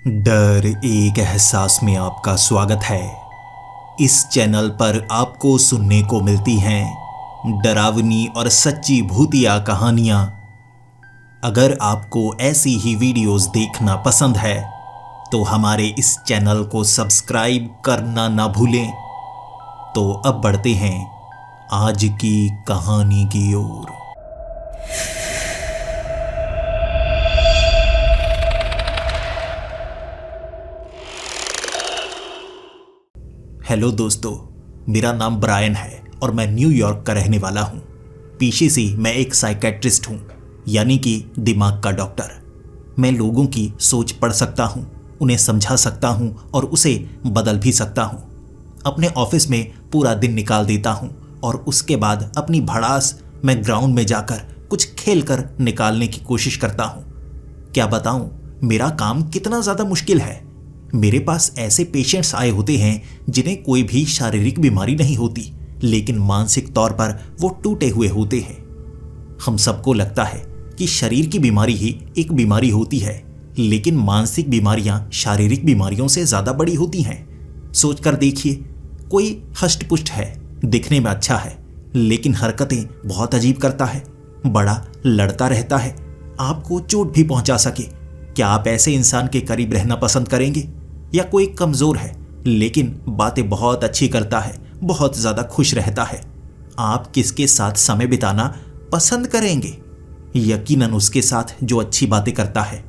डर एक एहसास में आपका स्वागत है। इस चैनल पर आपको सुनने को मिलती हैं डरावनी और सच्ची भूतिया कहानियाँ। अगर आपको ऐसी ही वीडियोस देखना पसंद है तो हमारे इस चैनल को सब्सक्राइब करना ना भूलें। तो अब बढ़ते हैं आज की कहानी की ओर। हेलो दोस्तों, मेरा नाम ब्रायन है और मैं न्यूयॉर्क का रहने वाला हूँ। पेशे से मैं एक साइकेट्रिस्ट हूँ, यानी कि दिमाग का डॉक्टर। मैं लोगों की सोच पढ़ सकता हूँ, उन्हें समझा सकता हूँ और उसे बदल भी सकता हूँ। अपने ऑफिस में पूरा दिन निकाल देता हूँ और उसके बाद अपनी भड़ास मैं ग्राउंड में जाकर कुछ खेल कर निकालने की कोशिश करता हूँ। क्या बताऊँ, मेरा काम कितना ज़्यादा मुश्किल है। मेरे पास ऐसे पेशेंट्स आए होते हैं जिन्हें कोई भी शारीरिक बीमारी नहीं होती, लेकिन मानसिक तौर पर वो टूटे हुए होते हैं। हम सबको लगता है कि शरीर की बीमारी ही एक बीमारी होती है, लेकिन मानसिक बीमारियां शारीरिक बीमारियों से ज़्यादा बड़ी होती हैं। सोचकर देखिए, कोई हष्ट-पुष्ट है, दिखने में अच्छा है, लेकिन हरकतें बहुत अजीब करता है, बड़ा लड़ता रहता है, आपको चोट भी पहुंचा सके। क्या आप ऐसे इंसान के करीब रहना पसंद करेंगे? या कोई कमज़ोर है लेकिन बातें बहुत अच्छी करता है, बहुत ज़्यादा खुश रहता है, आप किसके साथ समय बिताना पसंद करेंगे? यकीनन उसके साथ जो अच्छी बातें करता है।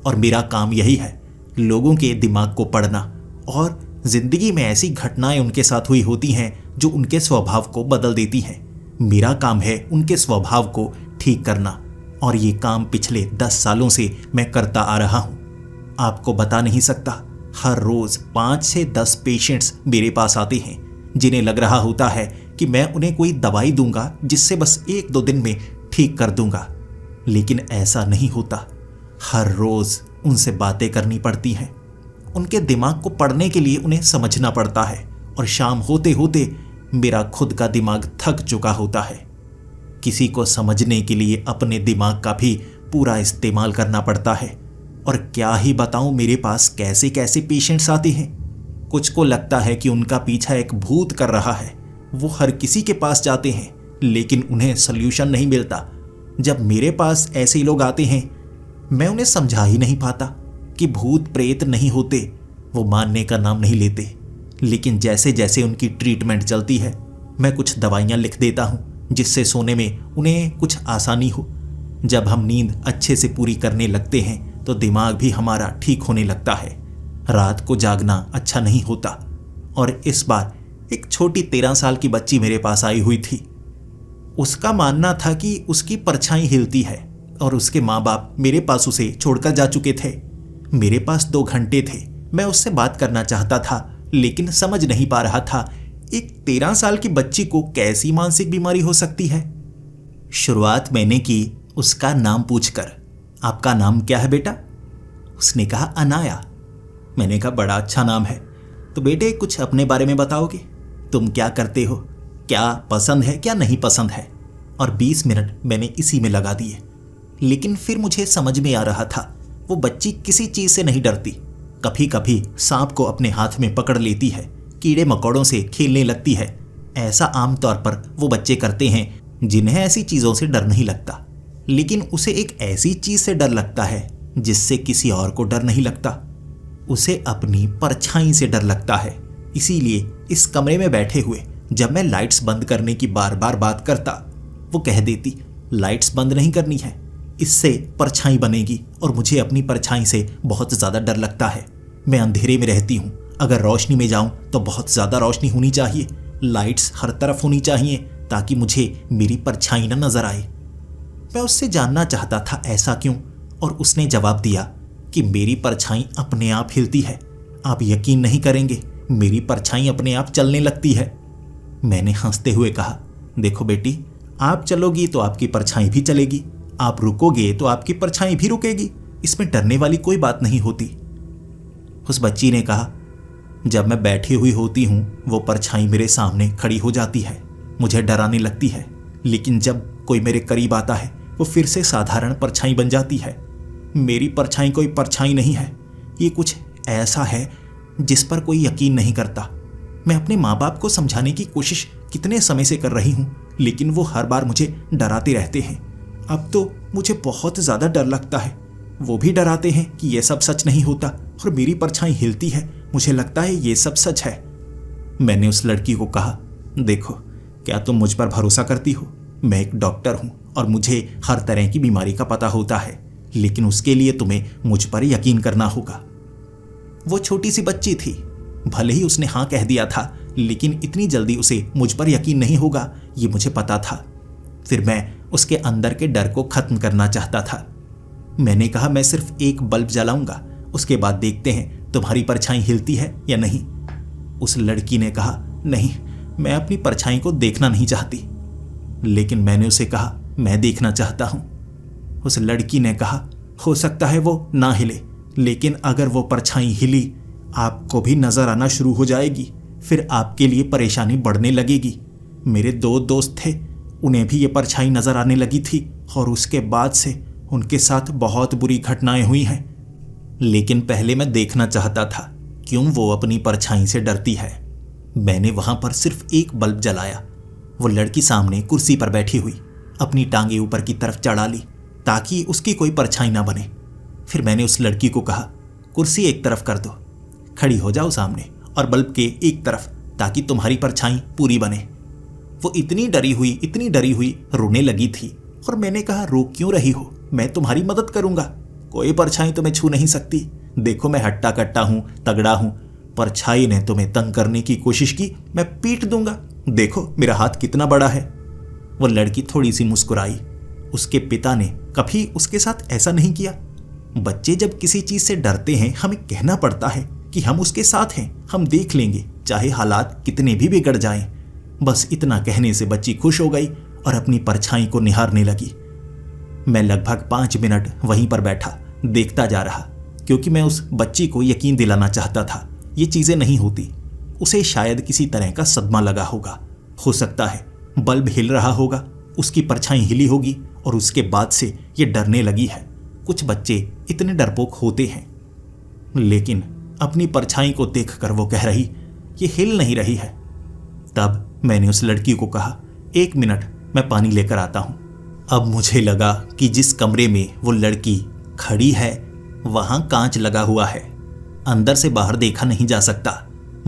और मेरा काम यही है, लोगों के दिमाग को पढ़ना। और ज़िंदगी में ऐसी घटनाएं उनके साथ हुई होती हैं जो उनके स्वभाव को बदल देती हैं। मेरा काम है उनके स्वभाव को ठीक करना, और ये काम पिछले 10 सालों से मैं करता आ रहा हूँ। आपको बता नहीं सकता, हर रोज़ 5 से 10 पेशेंट्स मेरे पास आते हैं जिन्हें लग रहा होता है कि मैं उन्हें कोई दवाई दूंगा जिससे बस 1-2 दिन में ठीक कर दूंगा, लेकिन ऐसा नहीं होता। हर रोज़ उनसे बातें करनी पड़ती हैं, उनके दिमाग को पढ़ने के लिए उन्हें समझना पड़ता है, और शाम होते होते मेरा खुद का दिमाग थक चुका होता है। किसी को समझने के लिए अपने दिमाग का भी पूरा इस्तेमाल करना पड़ता है। और क्या ही बताऊं, मेरे पास कैसे कैसे पेशेंट्स आते हैं। कुछ को लगता है कि उनका पीछा एक भूत कर रहा है, वो हर किसी के पास जाते हैं लेकिन उन्हें सल्यूशन नहीं मिलता। जब मेरे पास ऐसे लोग आते हैं, मैं उन्हें समझा ही नहीं पाता कि भूत प्रेत नहीं होते, वो मानने का नाम नहीं लेते। लेकिन जैसे जैसे उनकी ट्रीटमेंट चलती है, मैं कुछ दवाइयाँ लिख देता हूँ जिससे सोने में उन्हें कुछ आसानी हो। जब हम नींद अच्छे से पूरी करने लगते हैं तो दिमाग भी हमारा ठीक होने लगता है। रात को जागना अच्छा नहीं होता। और इस बार एक छोटी 13 साल की बच्ची मेरे पास आई हुई थी। उसका मानना था कि उसकी परछाई हिलती है, और उसके माँ बाप मेरे पास उसे छोड़कर जा चुके थे। मेरे पास 2 घंटे थे। मैं उससे बात करना चाहता था, लेकिन समझ नहीं पा रहा था एक 13 साल की बच्ची को कैसी मानसिक बीमारी हो सकती है। शुरुआत मैंने की उसका नाम पूछकर, आपका नाम क्या है बेटा? उसने कहा अनाया। मैंने कहा बड़ा अच्छा नाम है, तो बेटे कुछ अपने बारे में बताओगे? तुम क्या करते हो, क्या पसंद है क्या नहीं पसंद है? और 20 मिनट मैंने इसी में लगा दिए। लेकिन फिर मुझे समझ में आ रहा था, वो बच्ची किसी चीज़ से नहीं डरती। कभी कभी सांप को अपने हाथ में पकड़ लेती है, कीड़े मकोड़ों से खेलने लगती है। ऐसा आमतौर पर वो बच्चे करते हैं जिन्हें ऐसी चीज़ों से डर नहीं लगता। लेकिन उसे एक ऐसी चीज़ से डर लगता है जिससे किसी और को डर नहीं लगता। उसे अपनी परछाई से डर लगता है। इसीलिए इस कमरे में बैठे हुए जब मैं लाइट्स बंद करने की बार बार बात करता, वो कह देती लाइट्स बंद नहीं करनी है, इससे परछाई बनेगी, और मुझे अपनी परछाई से बहुत ज़्यादा डर लगता है। मैं अंधेरे में रहती हूँ, अगर रोशनी में जाऊँ तो बहुत ज़्यादा रोशनी होनी चाहिए, लाइट्स हर तरफ होनी चाहिए ताकि मुझे मेरी परछाई न नज़र आए। मैं उससे जानना चाहता था ऐसा क्यों, और उसने जवाब दिया कि मेरी परछाई अपने आप हिलती है। आप यकीन नहीं करेंगे, मेरी परछाई अपने आप चलने लगती है। मैंने हंसते हुए कहा, देखो बेटी, आप चलोगी तो आपकी परछाई भी चलेगी, आप रुकोगे तो आपकी परछाई भी रुकेगी, इसमें डरने वाली कोई बात नहीं होती। उस बच्ची ने कहा, जब मैं बैठी हुई होती हूँ वो परछाई मेरे सामने खड़ी हो जाती है, मुझे डराने लगती है, लेकिन जब कोई मेरे करीब आता है वो फिर से साधारण परछाई बन जाती है। मेरी परछाई कोई परछाई नहीं है, ये कुछ ऐसा है जिस पर कोई यकीन नहीं करता। मैं अपने माँ बाप को समझाने की कोशिश कितने समय से कर रही हूँ, लेकिन वो हर बार मुझे डराते रहते हैं। अब तो मुझे बहुत ज़्यादा डर लगता है। वो भी डराते हैं कि ये सब सच नहीं होता और मेरी परछाई हिलती है, मुझे लगता है ये सब सच है। मैंने उस लड़की को कहा, देखो, क्या तुम मुझ पर भरोसा करती हो? मैं एक डॉक्टर हूँ और मुझे हर तरह की बीमारी का पता होता है, लेकिन उसके लिए तुम्हें मुझ पर यकीन करना होगा। वो छोटी सी बच्ची थी, भले ही उसने हाँ कह दिया था, लेकिन इतनी जल्दी उसे मुझ पर यकीन नहीं होगा, ये मुझे पता था। फिर मैं उसके अंदर के डर को खत्म करना चाहता था। मैंने कहा, मैं सिर्फ एक बल्ब जलाऊंगा, उसके बाद देखते हैं तुम्हारी परछाई हिलती है या नहीं। उस लड़की ने कहा, नहीं, मैं अपनी परछाई को देखना नहीं चाहती। लेकिन मैंने उसे कहा, मैं देखना चाहता हूं। उस लड़की ने कहा, हो सकता है वो ना हिले, लेकिन अगर वो परछाई हिली, आपको भी नजर आना शुरू हो जाएगी, फिर आपके लिए परेशानी बढ़ने लगेगी। मेरे 2 दोस्त थे, उन्हें भी ये परछाई नजर आने लगी थी और उसके बाद से उनके साथ बहुत बुरी घटनाएं हुई हैं। लेकिन पहले मैं देखना चाहता था क्यों वो अपनी परछाई से डरती है। मैंने वहां पर सिर्फ एक बल्ब जलाया। वो लड़की सामने कुर्सी पर बैठी हुई अपनी टांगे ऊपर की तरफ चढ़ा ली ताकि उसकी कोई परछाई ना बने। फिर मैंने उस लड़की को कहा, कुर्सी एक तरफ कर दो, खड़ी हो जाओ सामने और बल्ब के एक तरफ, ताकि तुम्हारी परछाई पूरी बने। वो इतनी डरी हुई रोने लगी थी और मैंने कहा, रो क्यों रही हो? मैं तुम्हारी मदद करूंगा, कोई परछाई तुम्हें छू नहीं सकती। देखो, मैं हट्टा कट्टा हूं, तगड़ा हूं। परछाई ने तुम्हें तंग करने की कोशिश की, मैं पीट दूंगा। देखो मेरा हाथ कितना बड़ा है। वो लड़की थोड़ी सी मुस्कुराई। उसके पिता ने कभी उसके साथ ऐसा नहीं किया। बच्चे जब किसी चीज से डरते हैं, हमें कहना पड़ता है कि हम उसके साथ हैं, हम देख लेंगे, चाहे हालात कितने भी बिगड़ जाएं। बस इतना कहने से बच्ची खुश हो गई और अपनी परछाई को निहारने लगी। मैं लगभग 5 मिनट वहीं पर बैठा देखता जा रहा, क्योंकि मैं उस बच्ची को यकीन दिलाना चाहता था ये चीजें नहीं होती। उसे शायद किसी तरह का सदमा लगा होगा। हो सकता है बल्ब हिल रहा होगा, उसकी परछाई हिली होगी और उसके बाद से ये डरने लगी है। कुछ बच्चे इतने डरपोक होते हैं। लेकिन अपनी परछाई को देखकर वो कह रही, ये हिल नहीं रही है। तब मैंने उस लड़की को कहा, 1 मिनट, मैं पानी लेकर आता हूं। अब मुझे लगा कि जिस कमरे में वो लड़की खड़ी है वहां कांच लगा हुआ है। अंदर से बाहर देखा नहीं जा सकता,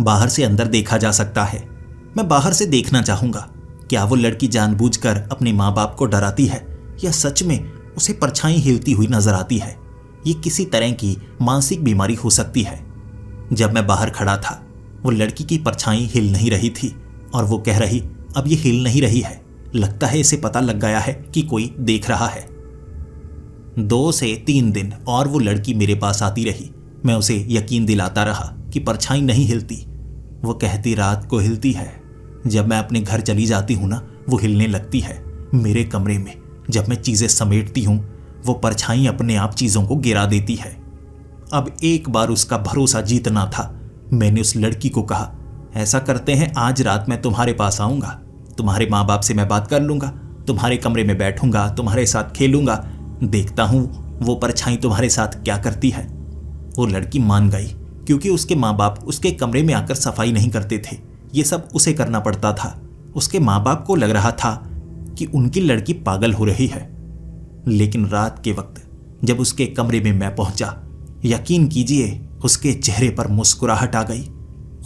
बाहर से अंदर देखा जा सकता है। मैं बाहर से देखना चाहूंगा, क्या वो लड़की जानबूझकर अपने माँ बाप को डराती है या सच में उसे परछाई हिलती हुई नजर आती है। ये किसी तरह की मानसिक बीमारी हो सकती है। जब मैं बाहर खड़ा था, वो लड़की की परछाई हिल नहीं रही थी और वो कह रही, अब ये हिल नहीं रही है, लगता है इसे पता लग गया है कि कोई देख रहा है। 2 से 3 दिन और वो लड़की मेरे पास आती रही। मैं उसे यकीन दिलाता रहा कि परछाई नहीं हिलती। वो कहती, रात को हिलती है, जब मैं अपने घर चली जाती हूँ ना, वो हिलने लगती है। मेरे कमरे में जब मैं चीजें समेटती हूँ, वो परछाई अपने आप चीजों को गिरा देती है। अब एक बार उसका भरोसा जीतना था। मैंने उस लड़की को कहा, ऐसा करते हैं, आज रात मैं तुम्हारे पास आऊंगा, तुम्हारे माँ बाप से मैं बात कर लूंगा, तुम्हारे कमरे में बैठूंगा, तुम्हारे साथ खेलूंगा, देखता हूं वो परछाई तुम्हारे साथ क्या करती है। वो लड़की मान गई, क्योंकि उसके माँ बाप उसके कमरे में आकर सफाई नहीं करते थे, ये सब उसे करना पड़ता था। उसके माँ बाप को लग रहा था कि उनकी लड़की पागल हो रही है। लेकिन रात के वक्त जब उसके कमरे में मैं पहुंचा, यकीन कीजिए उसके चेहरे पर मुस्कुराहट आ गई,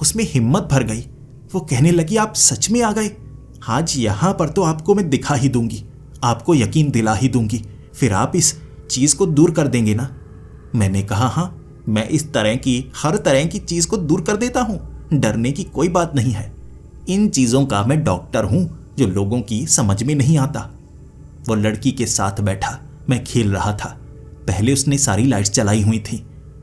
उसमें हिम्मत भर गई। वो कहने लगी, आप सच में आ गए? आज यहां पर तो आपको मैं दिखा ही दूंगी, आपको यकीन दिला ही दूंगी, फिर आप इस चीज को दूर कर देंगे ना। मैंने कहा, हाँ, मैं इस तरह की हर तरह की चीज को दूर कर देता हूं, डरने की कोई बात नहीं है। इन चीजों का मैं डॉक्टर हूं जो लोगों की समझ में नहीं आता। वो लड़की के साथ बैठा, मैं खेल रहा था। पहले उसने सारी लाइट्स जलाई हुई थी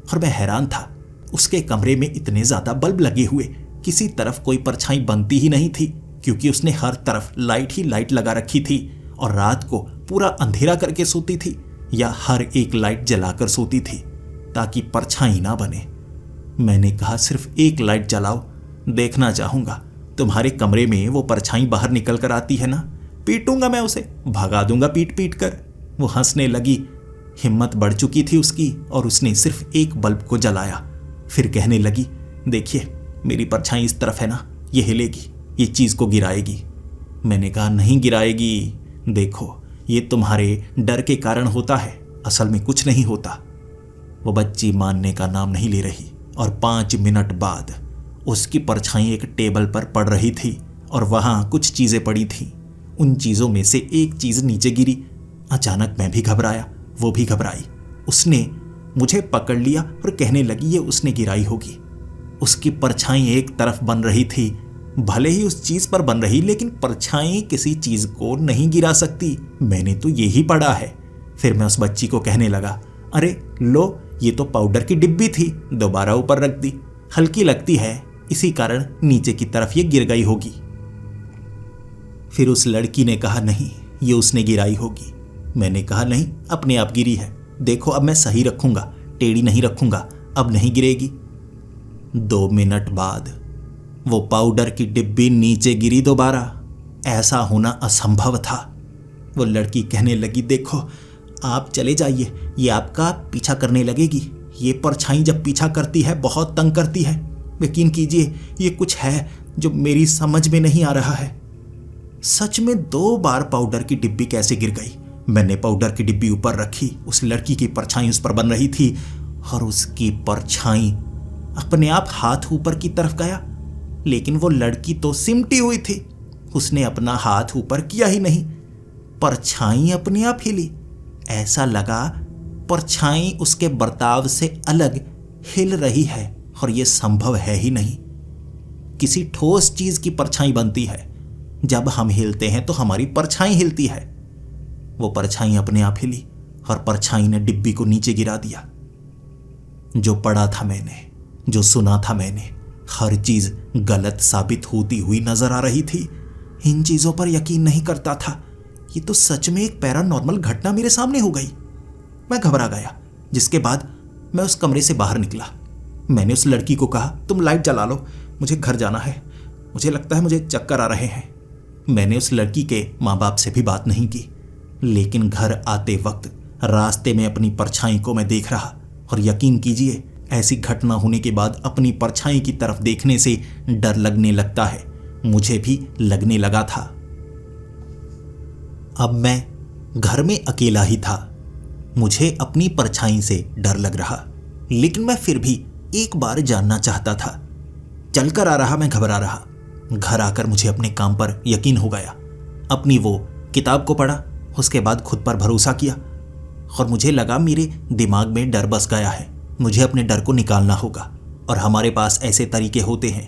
और मैं हैरान था। उसके कमरे में इतने ज्यादा बल्ब लगे हुए, किसी तरफ कोई परछाई बनती ही नहीं थी, क्योंकि उसने हर तरफ लाइट ही लाइट लगा रखी थी और रात को पूरा अंधेरा करके सोती थी या हर एक लाइट जलाकर सोती थी ताकि परछाई ना बने। मैंने कहा, सिर्फ एक लाइट जलाओ, देखना चाहूंगा तुम्हारे कमरे में वो परछाई बाहर निकल कर आती है ना, पीटूंगा मैं उसे, भगा दूंगा पीट पीट कर। वो हंसने लगी, हिम्मत बढ़ चुकी थी उसकी और उसने सिर्फ एक बल्ब को जलाया। फिर कहने लगी, देखिए मेरी परछाई इस तरफ है ना, ये हिलेगी, ये चीज को गिराएगी। मैंने कहा, नहीं गिराएगी, देखो ये तुम्हारे डर के कारण होता है, असल में कुछ नहीं होता। वो बच्ची मानने का नाम नहीं ले रही और 5 मिनट बाद उसकी परछाई एक टेबल पर पड़ रही थी और वहां कुछ चीजें पड़ी थीं। उन चीजों में से एक चीज नीचे गिरी। अचानक मैं भी घबराया, वो भी घबराई। उसने मुझे पकड़ लिया और कहने लगी ये उसने गिराई होगी। उसकी परछाई एक तरफ बन रही थी, भले ही उस चीज पर बन रही, लेकिन परछाई किसी चीज को नहीं गिरा सकती। मैंने तो यही पढ़ा है। फिर मैं उस बच्ची को कहने लगा, अरे लो, ये तो पाउडर की डिब्बी थी, दोबारा ऊपर रख दी, हल्की लगती है, इसी कारण नीचे की तरफ ये गिर गई होगी। फिर उस लड़की ने कहा, नहीं ये उसने गिराई होगी। मैंने कहा, नहीं अपने आप गिरी है, देखो अब मैं सही रखूंगा, टेढ़ी नहीं रखूंगा, अब नहीं गिरेगी। 2 मिनट बाद वो पाउडर की डिब्बी नीचे गिरी दोबारा। ऐसा होना असंभव था। वो लड़की कहने लगी, देखो आप चले जाइए, ये आपका पीछा करने लगेगी। ये परछाई जब पीछा करती है बहुत तंग करती है, यकीन कीजिए ये कुछ है जो मेरी समझ में नहीं आ रहा है। सच में 2 बार पाउडर की डिब्बी कैसे गिर गई? मैंने पाउडर की डिब्बी ऊपर रखी, उस लड़की की परछाई उस पर बन रही थी और उसकी परछाई अपने आप हाथ ऊपर की तरफ गया। लेकिन वो लड़की तो सिमटी हुई थी, उसने अपना हाथ ऊपर किया ही नहीं, परछाई अपने आप हिली। ऐसा लगा परछाई उसके बर्ताव से अलग हिल रही है और यह संभव है ही नहीं। किसी ठोस चीज की परछाई बनती है, जब हम हिलते हैं तो हमारी परछाई हिलती है। वो परछाई अपने आप हिली और परछाई ने डिब्बी को नीचे गिरा दिया। जो पढ़ा था मैंने, जो सुना था मैंने, हर चीज गलत साबित होती हुई नजर आ रही थी। इन चीजों पर यकीन नहीं करता था। ये तो सच में एक पैरानॉर्मल घटना मेरे सामने हो गई। मैं घबरा गया, जिसके बाद मैं उस कमरे से बाहर निकला। मैंने उस लड़की को कहा, तुम लाइट जला लो, मुझे घर जाना है, मुझे लगता है मुझे चक्कर आ रहे हैं। मैंने उस लड़की के माँ बाप से भी बात नहीं की, लेकिन घर आते वक्त रास्ते में अपनी परछाई को मैं देख रहा और यकीन कीजिए ऐसी घटना होने के बाद अपनी परछाई की तरफ देखने से डर लगने लगता है। मुझे भी लगने लगा था। अब मैं घर में अकेला ही था। मुझे अपनी परछाई से डर लग रहा, लेकिन मैं फिर भी एक बार जानना चाहता था। चलकर आ रहा मैं घबरा रहा। घर आकर मुझे अपने काम पर यकीन हो गया। अपनी वो किताब को पढ़ा, उसके बाद खुद पर भरोसा किया और मुझे लगा मेरे दिमाग में डर बस गया है। मुझे अपने डर को निकालना होगा और हमारे पास ऐसे तरीके होते हैं,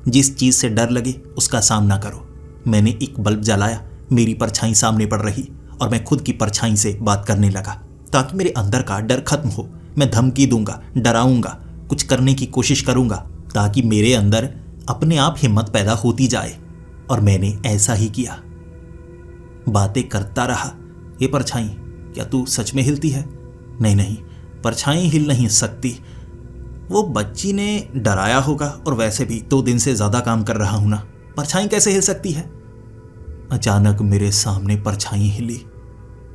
जिस चीज़ से डर लगे उसका सामना करो। मैंने एक बल्ब जलाया, मेरी परछाई सामने पड़ रही और मैं खुद की परछाई से बात करने लगा ताकि मेरे अंदर का डर खत्म हो। मैं धमकी दूंगा, डराऊंगा, कुछ करने की कोशिश करूंगा ताकि मेरे अंदर अपने आप हिम्मत पैदा होती जाए। और मैंने ऐसा ही किया। बातें करता रहा, ये परछाई क्या तू सच में हिलती है? नहीं नहीं, परछाई हिल नहीं सकती। वो बच्ची ने डराया होगा और वैसे भी 2 दिन से ज्यादा काम कर रहा हूं ना, परछाई कैसे हिल सकती है? अचानक मेरे सामने परछाई हिली।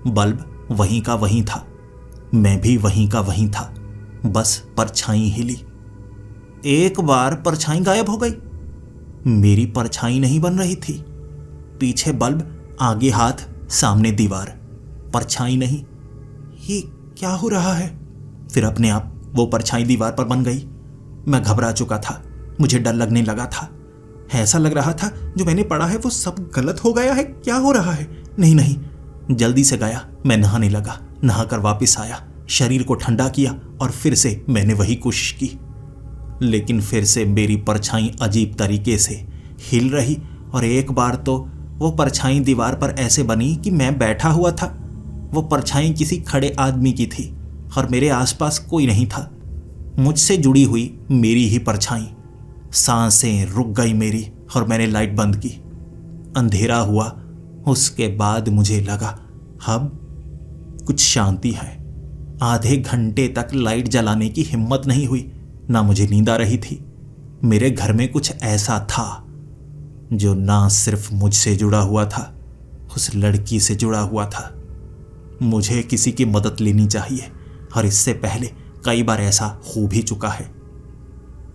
बल्ब वहीं का वहीं था, मैं भी वहीं का वहीं था, बस परछाई हिली। एक बार परछाई गायब हो गई। मेरी परछाई नहीं बन रही थी। पीछे बल्ब, आगे हाथ, सामने दीवार, परछाई नहीं। ये क्या हो रहा है? फिर अपने आप वो परछाई दीवार पर बन गई। मैं घबरा चुका था, मुझे डर लगने लगा था। ऐसा लग रहा था जो मैंने पढ़ा है वो सब गलत हो गया है। क्या हो रहा है? नहीं नहीं, जल्दी से गया, मैं नहाने लगा। नहाकर वापस आया, शरीर को ठंडा किया और फिर से मैंने वही कोशिश की। लेकिन फिर से मेरी परछाई अजीब तरीके से हिल रही और एक बार तो वो परछाई दीवार पर ऐसे बनी कि मैं बैठा हुआ था। वो परछाई किसी खड़े आदमी की थी और मेरे आसपास कोई नहीं था। मुझसे जुड़ी हुई मेरी ही परछाई। सांसें रुक गई मेरी और मैंने लाइट बंद की। अंधेरा हुआ। उसके बाद मुझे लगा अब कुछ शांति है। आधे घंटे तक लाइट जलाने की हिम्मत नहीं हुई, ना मुझे नींद आ रही थी। मेरे घर में कुछ ऐसा था जो ना सिर्फ मुझसे जुड़ा हुआ था, उस लड़की से जुड़ा हुआ था। मुझे किसी की मदद लेनी चाहिए और इससे पहले कई बार ऐसा हो भी चुका है।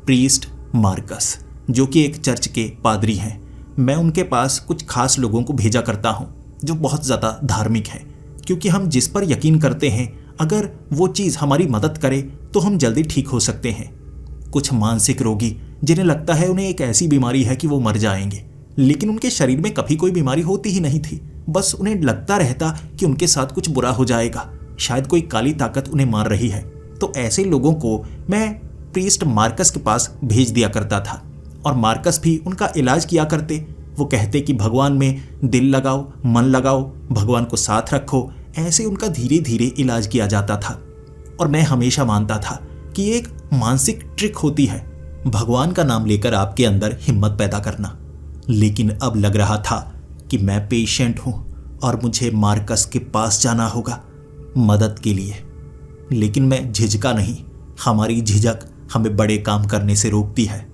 प्रीस्ट मार्कस, जो कि एक चर्च के पादरी हैं, मैं उनके पास कुछ खास लोगों को भेजा करता हूं जो बहुत ज़्यादा धार्मिक हैं, क्योंकि हम जिस पर यकीन करते हैं अगर वो चीज़ हमारी मदद करे तो हम जल्दी ठीक हो सकते हैं। कुछ मानसिक रोगी जिन्हें लगता है उन्हें एक ऐसी बीमारी है कि वो मर जाएंगे, लेकिन उनके शरीर में कभी कोई बीमारी होती ही नहीं थी। बस उन्हें लगता रहता कि उनके साथ कुछ बुरा हो जाएगा, शायद कोई काली ताकत उन्हें मार रही है। तो ऐसे लोगों को मैं प्रीस्ट मार्कस के पास भेज दिया करता था और मार्कस भी उनका इलाज किया करते। वो कहते कि भगवान में दिल लगाओ, मन लगाओ, भगवान को साथ रखो। ऐसे उनका धीरे धीरे इलाज किया जाता था और मैं हमेशा मानता था कि एक मानसिक ट्रिक होती है भगवान का नाम लेकर आपके अंदर हिम्मत पैदा करना। लेकिन अब लग रहा था कि मैं पेशेंट हूं और मुझे मार्कस के पास जाना होगा मदद के लिए। लेकिन मैं झिझका नहीं, हमारी झिझक हमें बड़े काम करने से रोकती है।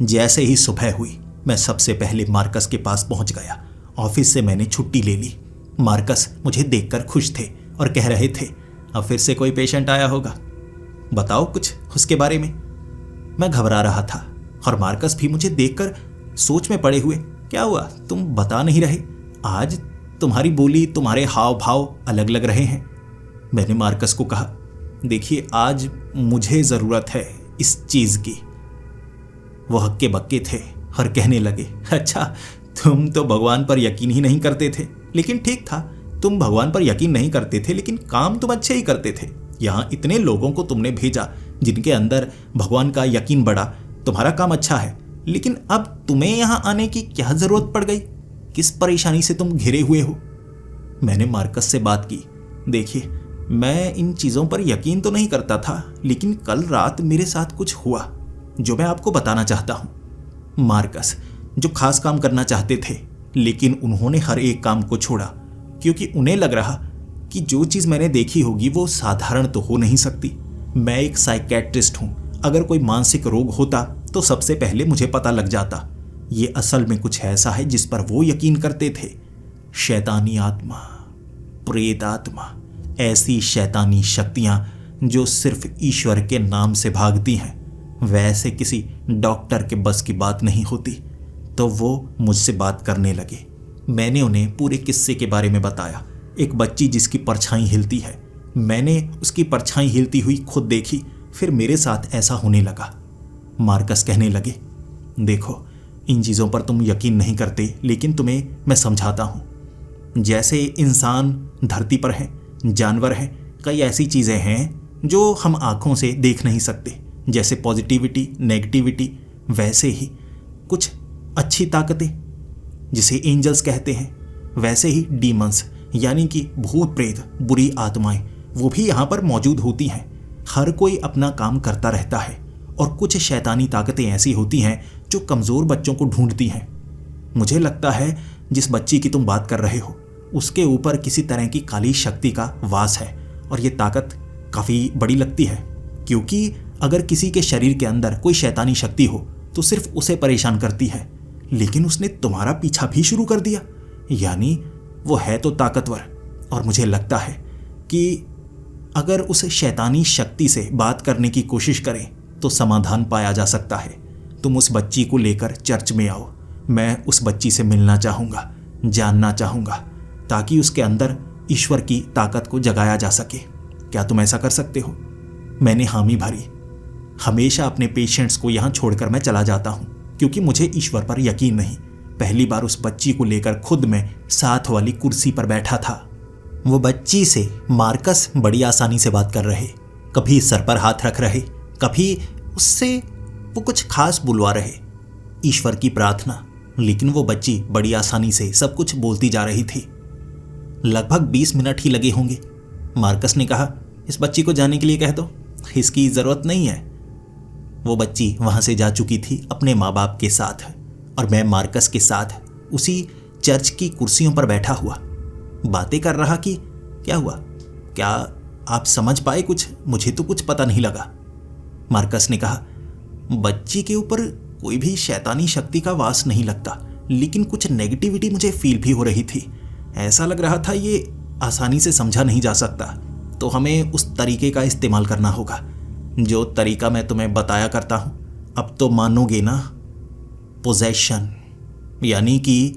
जैसे ही सुबह हुई मैं सबसे पहले मार्कस के पास पहुंच गया। ऑफिस से मैंने छुट्टी ले ली। मार्कस मुझे देखकर खुश थे और कह रहे थे, अब फिर से कोई पेशेंट आया होगा, बताओ कुछ उसके बारे में। मैं घबरा रहा था और मार्कस भी मुझे देखकर सोच में पड़े हुए, क्या हुआ, तुम बता नहीं रहे? आज तुम्हारी बोली, तुम्हारे हाव भाव अलग लग रहे हैं। मैंने मार्कस को कहा, देखिए आज मुझे ज़रूरत है इस चीज़ की। वो हक्के बक्के थे और कहने लगे, अच्छा तुम तो भगवान पर यकीन ही नहीं करते थे। लेकिन ठीक था, तुम भगवान पर यकीन नहीं करते थे लेकिन काम तुम अच्छे ही करते थे। यहाँ इतने लोगों को तुमने भेजा जिनके अंदर भगवान का यकीन बढ़ा, तुम्हारा काम अच्छा है। लेकिन अब तुम्हें यहाँ आने की क्या ज़रूरत पड़ गई? किस परेशानी से तुम घिरे हुए हो? मैंने मार्कस से बात की, देखिए मैं इन चीज़ों पर यकीन तो नहीं करता था, लेकिन कल रात मेरे साथ कुछ हुआ जो मैं आपको बताना चाहता हूँ। मार्कस जो खास काम करना चाहते थे, लेकिन उन्होंने हर एक काम को छोड़ा क्योंकि उन्हें लग रहा कि जो चीज़ मैंने देखी होगी वो साधारण तो हो नहीं सकती। मैं एक साइकेट्रिस्ट हूँ, अगर कोई मानसिक रोग होता तो सबसे पहले मुझे पता लग जाता। ये असल में कुछ ऐसा है जिस पर वो यकीन करते थे। शैतानी आत्मा, प्रेत आत्मा, ऐसी शैतानी शक्तियाँ जो सिर्फ ईश्वर के नाम से भागती हैं, वैसे किसी डॉक्टर के बस की बात नहीं होती। तो वो मुझसे बात करने लगे। मैंने उन्हें पूरे किस्से के बारे में बताया। एक बच्ची जिसकी परछाई हिलती है, मैंने उसकी परछाई हिलती हुई खुद देखी, फिर मेरे साथ ऐसा होने लगा। मार्कस कहने लगे, देखो इन चीज़ों पर तुम यकीन नहीं करते, लेकिन तुम्हें मैं समझाता हूँ। जैसे इंसान धरती पर हैं, जानवर हैं, कई ऐसी चीज़ें हैं जो हम आँखों से देख नहीं सकते, जैसे पॉजिटिविटी, नेगेटिविटी। वैसे ही कुछ अच्छी ताकतें जिसे एंजल्स कहते हैं, वैसे ही डीमंस यानी कि भूत प्रेत, बुरी आत्माएं, वो भी यहाँ पर मौजूद होती हैं। हर कोई अपना काम करता रहता है और कुछ शैतानी ताकतें ऐसी होती हैं जो कमज़ोर बच्चों को ढूंढती हैं। मुझे लगता है जिस बच्ची की तुम बात कर रहे हो उसके ऊपर किसी तरह की काली शक्ति का वास है और ये ताकत काफ़ी बड़ी लगती है, क्योंकि अगर किसी के शरीर के अंदर कोई शैतानी शक्ति हो तो सिर्फ उसे परेशान करती है, लेकिन उसने तुम्हारा पीछा भी शुरू कर दिया, यानी वो है तो ताकतवर। और मुझे लगता है कि अगर उस शैतानी शक्ति से बात करने की कोशिश करें तो समाधान पाया जा सकता है। तुम उस बच्ची को लेकर चर्च में आओ, मैं उस बच्ची से मिलना चाहूँगा, जानना चाहूँगा, ताकि उसके अंदर ईश्वर की ताकत को जगाया जा सके। क्या तुम ऐसा कर सकते हो? मैंने हामी भरी। हमेशा अपने पेशेंट्स को यहाँ छोड़कर मैं चला जाता हूँ क्योंकि मुझे ईश्वर पर यकीन नहीं। पहली बार उस बच्ची को लेकर खुद मैं साथ वाली कुर्सी पर बैठा था। वो बच्ची से मार्कस बड़ी आसानी से बात कर रहे, कभी सर पर हाथ रख रहे, कभी उससे वो कुछ खास बुलवा रहे, ईश्वर की प्रार्थना। लेकिन वो बच्ची बड़ी आसानी से सब कुछ बोलती जा रही थी। लगभग 20 मिनट ही लगे होंगे। मार्कस ने कहा, इस बच्ची को जाने के लिए कह दो, इसकी ज़रूरत नहीं है। वो बच्ची वहाँ से जा चुकी थी अपने माँ बाप के साथ और मैं मार्कस के साथ उसी चर्च की कुर्सियों पर बैठा हुआ बातें कर रहा कि क्या हुआ, क्या आप समझ पाए कुछ? मुझे तो कुछ पता नहीं लगा। मार्कस ने कहा, बच्ची के ऊपर कोई भी शैतानी शक्ति का वास नहीं लगता, लेकिन कुछ नेगेटिविटी मुझे फील भी हो रही थी। ऐसा लग रहा था ये आसानी से समझा नहीं जा सकता, तो हमें उस तरीके का इस्तेमाल करना होगा जो तरीका मैं तुम्हें बताया करता हूं। अब तो मानोगे ना? पोजेशन, यानी कि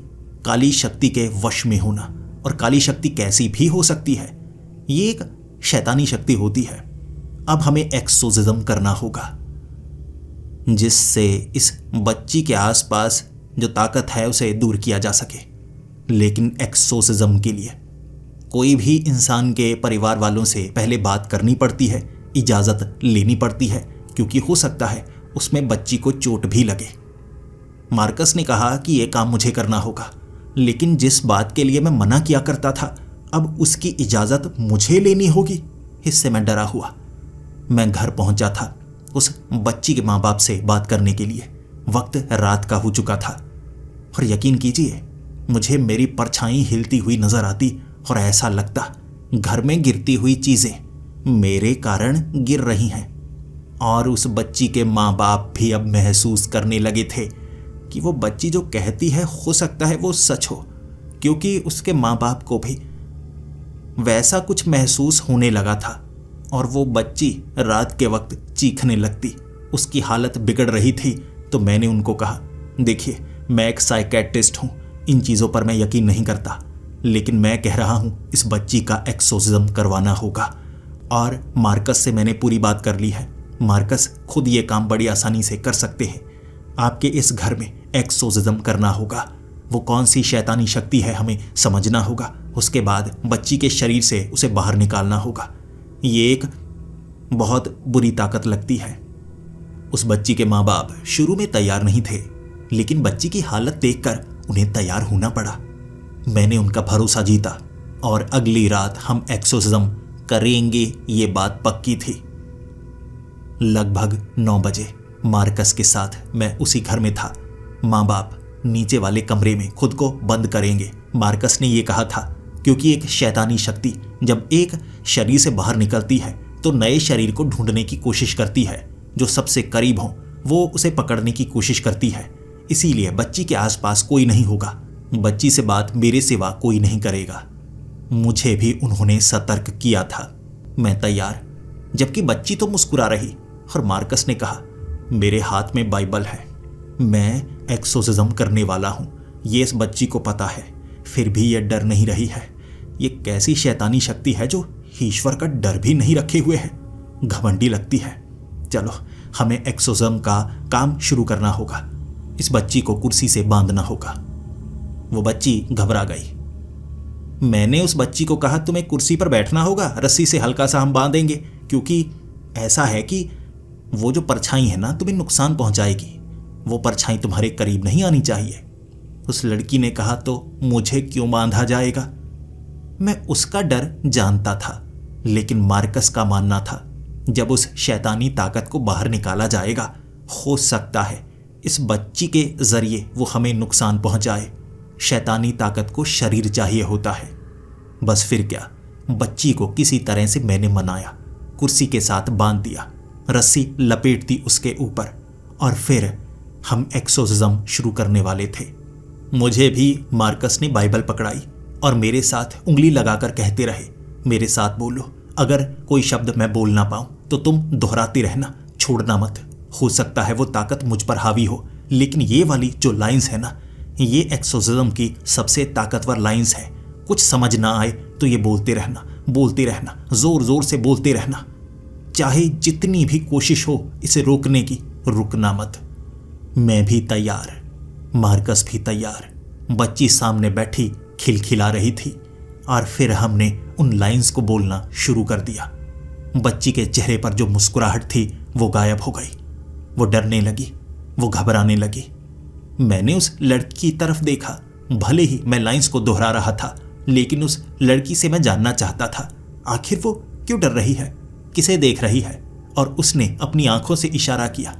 काली शक्ति के वश में होना। और काली शक्ति कैसी भी हो सकती है, ये एक शैतानी शक्ति होती है। अब हमें एक्सोर्सिज्म करना होगा जिससे इस बच्ची के आसपास जो ताकत है उसे दूर किया जा सके। लेकिन एक्सोर्सिज्म के लिए कोई भी इंसान के परिवार वालों से पहले बात करनी पड़ती है, इजाज़त लेनी पड़ती है, क्योंकि हो सकता है उसमें बच्ची को चोट भी लगे। मार्कस ने कहा कि यह काम मुझे करना होगा, लेकिन जिस बात के लिए मैं मना किया करता था, अब उसकी इजाज़त मुझे लेनी होगी। इससे मैं डरा हुआ मैं घर पहुंचा था उस बच्ची के माँ बाप से बात करने के लिए। वक्त रात का हो चुका था और यकीन कीजिए मुझे मेरी परछाई हिलती हुई नजर आती और ऐसा लगता घर में गिरती हुई चीजें मेरे कारण गिर रही हैं। और उस बच्ची के माँ बाप भी अब महसूस करने लगे थे कि वो बच्ची जो कहती है हो सकता है वो सच हो, क्योंकि उसके माँ बाप को भी वैसा कुछ महसूस होने लगा था। और वो बच्ची रात के वक्त चीखने लगती, उसकी हालत बिगड़ रही थी। तो मैंने उनको कहा, देखिए मैं एक साइकेट्रिस्ट हूँ, इन चीज़ों पर मैं यकीन नहीं करता, लेकिन मैं कह रहा हूँ इस बच्ची का एक्सोर्सिज्म करवाना होगा। और मार्कस से मैंने पूरी बात कर ली है। मार्कस खुद ये काम बड़ी आसानी से कर सकते हैं। आपके इस घर में एक्सोर्सिज्म करना होगा। वो कौन सी शैतानी शक्ति है हमें समझना होगा। उसके बाद बच्ची के शरीर से उसे बाहर निकालना होगा। ये एक बहुत बुरी ताकत लगती है। उस बच्ची के माँ बाप शुरू में तैयार नहीं थे, लेकिन बच्ची की हालत देखकर उन्हें तैयार होना पड़ा। मैंने उनका भरोसा जीता और अगली रात हम एक्सोर्सिज्म करेंगे, ये बात पक्की थी। लगभग 9 बजे मार्कस के साथ मैं उसी घर में था। माँ बाप नीचे वाले कमरे में खुद को बंद करेंगे। मार्कस ने यह कहा था क्योंकि एक शैतानी शक्ति जब एक शरीर से बाहर निकलती है तो नए शरीर को ढूंढने की कोशिश करती है, जो सबसे करीब हो वो उसे पकड़ने की कोशिश करती है। इसीलिए बच्ची के आसपास कोई नहीं होगा। बच्ची से बात मेरे सिवा कोई नहीं करेगा। मुझे भी उन्होंने सतर्क किया था। मैं तैयार, जबकि बच्ची तो मुस्कुरा रही। और मार्कस ने कहा, मेरे हाथ में बाइबल है, मैं एक्सोर्सिज्म करने वाला हूं। ये इस बच्ची को पता है, फिर भी ये डर नहीं रही है। ये कैसी शैतानी शक्ति है जो ईश्वर का डर भी नहीं रखे हुए है, घमंडी लगती है। चलो हमें एक्सोर्सिज्म का काम शुरू करना होगा। इस बच्ची को कुर्सी से बांधना होगा। वो बच्ची घबरा गई। मैंने उस बच्ची को कहा, तुम्हें कुर्सी पर बैठना होगा, रस्सी से हल्का सा हम बांधेंगे, क्योंकि ऐसा है कि वो जो परछाई है ना तुम्हें नुकसान पहुंचाएगी। वो परछाई तुम्हारे करीब नहीं आनी चाहिए। उस लड़की ने कहा, तो मुझे क्यों बांधा जाएगा? मैं उसका डर जानता था, लेकिन मार्कस का मानना था जब उस शैतानी ताकत को बाहर निकाला जाएगा, हो सकता है इस बच्ची के जरिए वो हमें नुकसान पहुंचाए। शैतानी ताकत को शरीर चाहिए होता है। बस फिर क्या, बच्ची को किसी तरह से मैंने मनाया, कुर्सी के साथ बांध दिया, रस्सी लपेट दी उसके ऊपर, और फिर हम एक्सोर्सिज्म शुरू करने वाले थे। मुझे भी मार्कस ने बाइबल पकड़ाई और मेरे साथ उंगली लगाकर कहते रहे, मेरे साथ बोलो, अगर कोई शब्द मैं बोल ना पाऊं तो तुम दोहराती रहना, छोड़ना मत। हो सकता है वो ताकत मुझ पर हावी हो, लेकिन ये वाली जो लाइंस है ना, ये एक्सोर्सिज्म की सबसे ताकतवर लाइंस है। कुछ समझ ना आए तो ये बोलते रहना, जोर जोर से बोलते रहना, चाहे जितनी भी कोशिश हो इसे रोकने की, रुकना मत। मैं भी तैयार, मार्कस भी तैयार। बच्ची सामने बैठी खिलखिला रही थी और फिर हमने उन लाइंस को बोलना शुरू कर दिया। बच्ची के चेहरे पर जो मुस्कुराहट थी वो गायब हो गई। वो डरने लगी, वो घबराने लगी। मैंने उस लड़की की तरफ देखा। भले ही मैं लाइंस को दोहरा रहा था, लेकिन उस लड़की से मैं जानना चाहता था आखिर वो क्यों डर रही है, किसे देख रही है। और उसने अपनी आंखों से इशारा किया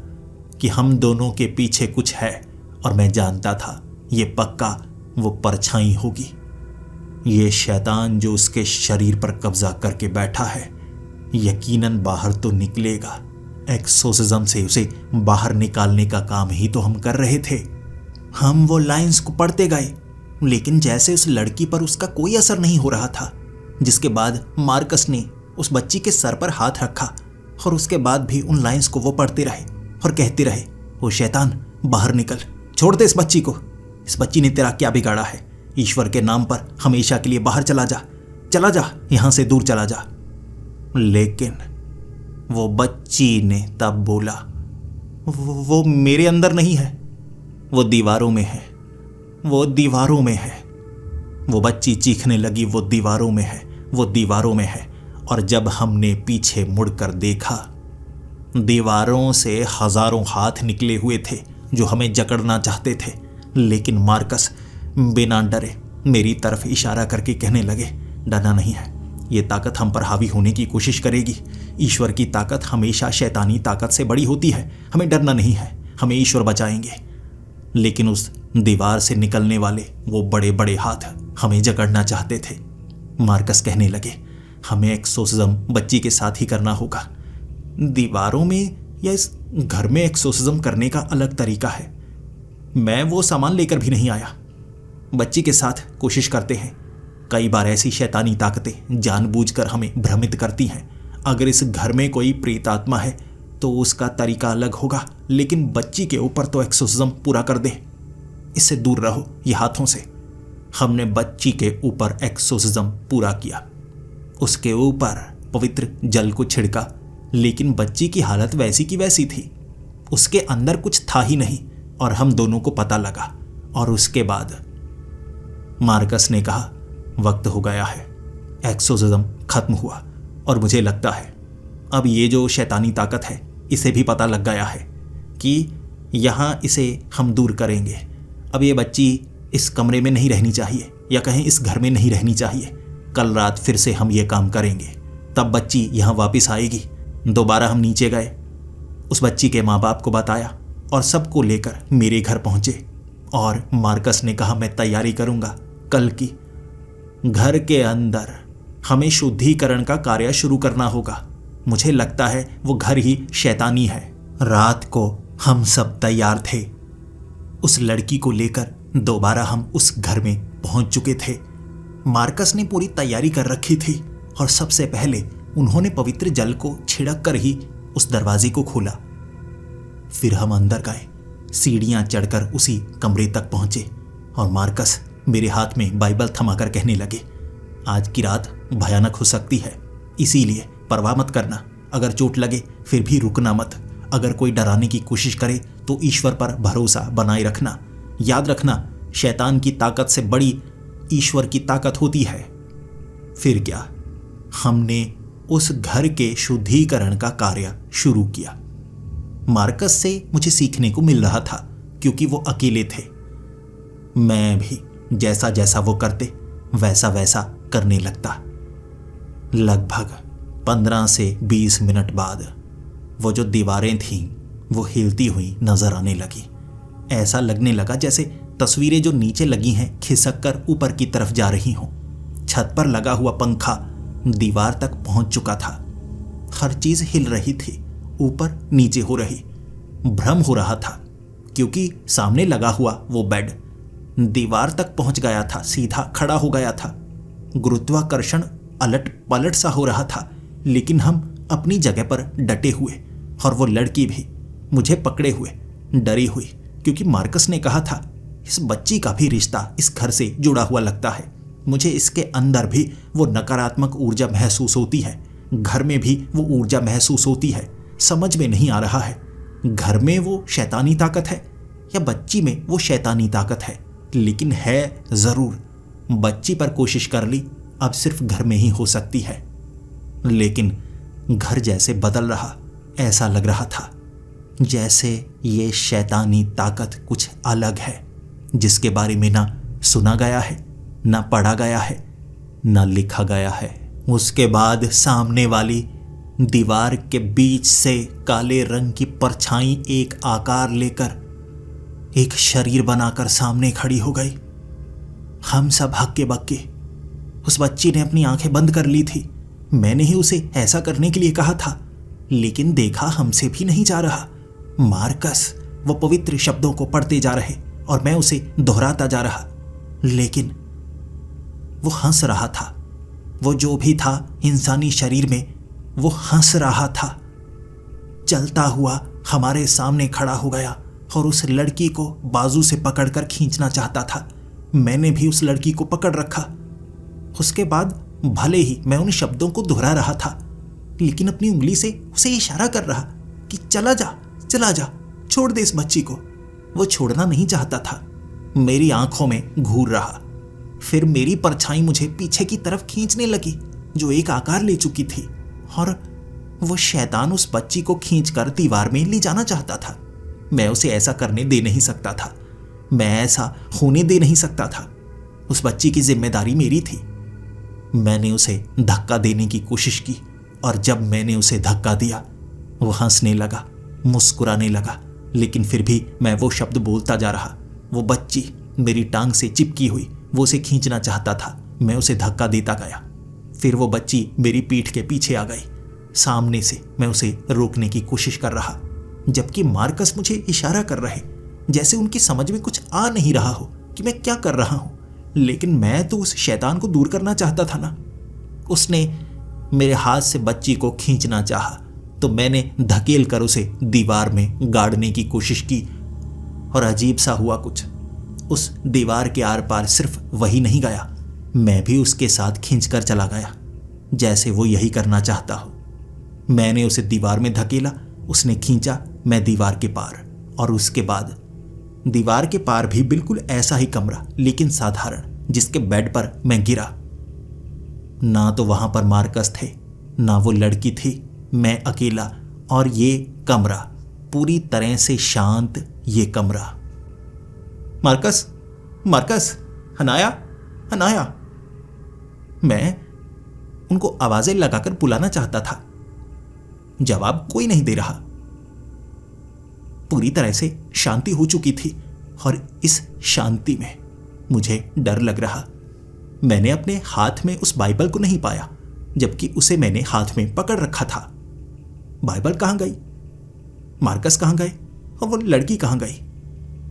कि हम दोनों के पीछे कुछ है, और मैं जानता था ये पक्का वो परछाई होगी। ये शैतान जो उसके शरीर पर कब्जा करके बैठा है, यकीनन बाहर तो निकलेगा। एक्सोर्सिज्म से उसे बाहर निकालने का काम ही तो हम कर रहे थे। हम वो लाइंस को पढ़ते गए, लेकिन जैसे उस लड़की पर उसका कोई असर नहीं हो रहा था। जिसके बाद मार्कस ने उस बच्ची के सर पर हाथ रखा और उसके बाद भी उन लाइंस को वो पढ़ते रहे और कहते रहे, वो शैतान बाहर निकल, छोड़ दे इस बच्ची को। इस बच्ची ने तेरा क्या बिगाड़ा है? ईश्वर के नाम पर हमेशा के लिए बाहर चला जा, चला जा, यहां से दूर चला जा। लेकिन वो बच्ची ने तब बोला, वो मेरे अंदर नहीं है, वो दीवारों में है, वो दीवारों में है। वो बच्ची चीखने लगी, वो दीवारों में है, वो दीवारों में है। और जब हमने पीछे मुड़कर देखा, दीवारों से हजारों हाथ निकले हुए थे जो हमें जकड़ना चाहते थे। लेकिन मार्कस बिना डरे मेरी तरफ इशारा करके कहने लगे, डरना नहीं है, ये ताकत हम पर हावी होने की कोशिश करेगी। ईश्वर की ताकत हमेशा शैतानी ताकत से बड़ी होती है, हमें डरना नहीं है, हमें ईश्वर बचाएंगे। लेकिन उस दीवार से निकलने वाले वो बड़े बड़े हाथ हमें जकड़ना चाहते थे। मार्कस कहने लगे, हमें एक्सोर्सिज्म बच्ची के साथ ही करना होगा। दीवारों में या इस घर में एक्सोर्सिज्म करने का अलग तरीका है। मैं वो सामान लेकर भी नहीं आया। बच्ची के साथ कोशिश करते हैं। कई बार ऐसी शैतानी ताकतें जानबूझकर हमें भ्रमित करती हैं। अगर इस घर में कोई प्रेत आत्मा है तो उसका तरीका अलग होगा, लेकिन बच्ची के ऊपर तो एक्सोर्सिज्म पूरा कर दे। इससे दूर रहो ये हाथों से। हमने बच्ची के ऊपर एक्सोर्सिज्म पूरा किया, उसके ऊपर पवित्र जल को छिड़का, लेकिन बच्ची की हालत वैसी की वैसी थी। उसके अंदर कुछ था ही नहीं और हम दोनों को पता लगा। और उसके बाद मार्कस ने कहा, वक्त हो गया है। एक्सोर्सिज्म खत्म हुआ और मुझे लगता है अब ये जो शैतानी ताकत है इसे भी पता लग गया है कि यहाँ इसे हम दूर करेंगे। अब ये बच्ची इस कमरे में नहीं रहनी चाहिए, या कहें इस घर में नहीं रहनी चाहिए। कल रात फिर से हम ये काम करेंगे, तब बच्ची यहाँ वापस आएगी। दोबारा हम नीचे गए, उस बच्ची के माँ बाप को बताया और सबको लेकर मेरे घर पहुँचे। और मार्कस ने कहा, मैं तैयारी करूँगा कल की। घर के अंदर हमें शुद्धिकरण का कार्य शुरू करना होगा। मुझे लगता है वो घर ही शैतानी है। रात को हम सब तैयार थे। उस लड़की को लेकर दोबारा हम उस घर में पहुंच चुके थे। मार्कस ने पूरी तैयारी कर रखी थी और सबसे पहले उन्होंने पवित्र जल को छिड़क कर ही उस दरवाजे को खोला। फिर हम अंदर गए, सीढ़ियां चढ़कर उसी कमरे तक पहुंचे और मार्कस मेरे हाथ में बाइबल थमाकर कहने लगे, आज की रात भयानक हो सकती है, इसीलिए परवाह मत करना। अगर चोट लगे फिर भी रुकना मत। अगर कोई डराने की कोशिश करे तो ईश्वर पर भरोसा बनाए रखना। याद रखना, शैतान की ताकत से बड़ी ईश्वर की ताकत होती है। फिर क्या, हमने उस घर के शुद्धिकरण का कार्य शुरू किया। मार्कस से मुझे सीखने को मिल रहा था क्योंकि वो अकेले थे। मैं भी जैसा जैसा वो करते वैसा वैसा करने लगता। लगभग 15 से 20 मिनट बाद वो जो दीवारें थीं वो हिलती हुई नजर आने लगी। ऐसा लगने लगा जैसे तस्वीरें जो नीचे लगी हैं खिसक कर ऊपर की तरफ जा रही हों। छत पर लगा हुआ पंखा दीवार तक पहुंच चुका था। हर चीज हिल रही थी, ऊपर नीचे हो रही। भ्रम हो रहा था क्योंकि सामने लगा हुआ वो बेड दीवार तक पहुंच गया था, सीधा खड़ा हो गया था। गुरुत्वाकर्षण अलट पलट सा हो रहा था, लेकिन हम अपनी जगह पर डटे हुए और वो लड़की भी मुझे पकड़े हुए डरी हुई, क्योंकि मार्कस ने कहा था इस बच्ची का भी रिश्ता इस घर से जुड़ा हुआ लगता है। मुझे इसके अंदर भी वो नकारात्मक ऊर्जा महसूस होती है, घर में भी वो ऊर्जा महसूस होती है। समझ में नहीं आ रहा है घर में वो शैतानी ताकत है या बच्ची में वो शैतानी ताकत है, लेकिन है जरूर। बच्ची पर कोशिश कर ली, अब सिर्फ घर में ही हो सकती है। लेकिन घर जैसे बदल रहा, ऐसा लग रहा था जैसे ये शैतानी ताकत कुछ अलग है, जिसके बारे में ना सुना गया है, ना पढ़ा गया है, ना लिखा गया है। उसके बाद सामने वाली दीवार के बीच से काले रंग की परछाई एक आकार लेकर एक शरीर बनाकर सामने खड़ी हो गई। हम सब हक्के बक्के। उस बच्ची ने अपनी आंखें बंद कर ली थी। मैंने ही उसे ऐसा करने के लिए कहा था, लेकिन देखा हमसे भी नहीं जा रहा। मार्कस वो पवित्र शब्दों को पढ़ते जा रहे और मैं उसे दोहराता जा रहा, लेकिन वो हंस रहा था। वो जो भी था इंसानी शरीर में, वो हंस रहा था। चलता हुआ हमारे सामने खड़ा हो गया और उस लड़की को बाजू से पकड़कर खींचना चाहता था। मैंने भी उस लड़की को पकड़ रखा। उसके बाद भले ही मैं उन शब्दों को दोहरा रहा था, लेकिन अपनी उंगली से उसे इशारा कर रहा कि चला जा, चला जा, छोड़ दे इस बच्ची को। वो छोड़ना नहीं चाहता था। मेरी आंखों में घूर रहा। फिर मेरी परछाई मुझे पीछे की तरफ खींचने लगी, जो एक आकार ले चुकी थी, और वो शैतान उस बच्ची को खींचकर दीवार में ले जाना चाहता था। मैं उसे ऐसा करने दे नहीं सकता था। मैं ऐसा होने दे नहीं सकता था। उस बच्ची की जिम्मेदारी मेरी थी। मैंने उसे धक्का देने की कोशिश की, और जब मैंने उसे धक्का दिया, वो हंसने लगा, मुस्कुराने लगा, लेकिन फिर भी मैं वो शब्द बोलता जा रहा। वो बच्ची मेरी टांग से चिपकी हुई, वो उसे खींचना चाहता था। मैं उसे धक्का देता गया। फिर वो बच्ची मेरी पीठ के पीछे आ गई। सामने से मैं उसे रोकने की कोशिश कर रहा, जबकि मार्कस मुझे इशारा कर रहे, जैसे उनकी समझ में कुछ आ नहीं रहा हो कि मैं क्या कर रहा हूं। लेकिन मैं तो उस शैतान को दूर करना चाहता था ना। उसने मेरे हाथ से बच्ची को खींचना चाहा, तो मैंने धकेल कर उसे दीवार में गाड़ने की कोशिश की, और अजीब सा हुआ कुछ। उस दीवार के आर पार सिर्फ वही नहीं गया, मैं भी उसके साथ खींचकर चला गया, जैसे वो यही करना चाहता हो। मैंने उसे दीवार में धकेला, उसने खींचा, मैं दीवार के पार, और उसके बाद दीवार के पार भी बिल्कुल ऐसा ही कमरा, लेकिन साधारण, जिसके बेड पर मैं गिरा। ना तो वहां पर मार्कस थे, ना वो लड़की थी, मैं अकेला, और ये कमरा पूरी तरह से शांत। ये कमरा। मार्कस, मार्कस, हनाया, हनाया। मैं उनको आवाजें लगाकर बुलाना चाहता था। जवाब कोई नहीं दे रहा। पूरी तरह से शांति हो चुकी थी, और इस शांति में मुझे डर लग रहा। मैंने अपने हाथ में उस बाइबल को नहीं पाया, जबकि उसे मैंने हाथ में पकड़ रखा था। बाइबल कहां गई? मार्कस कहां गए? और वो लड़की कहां गई?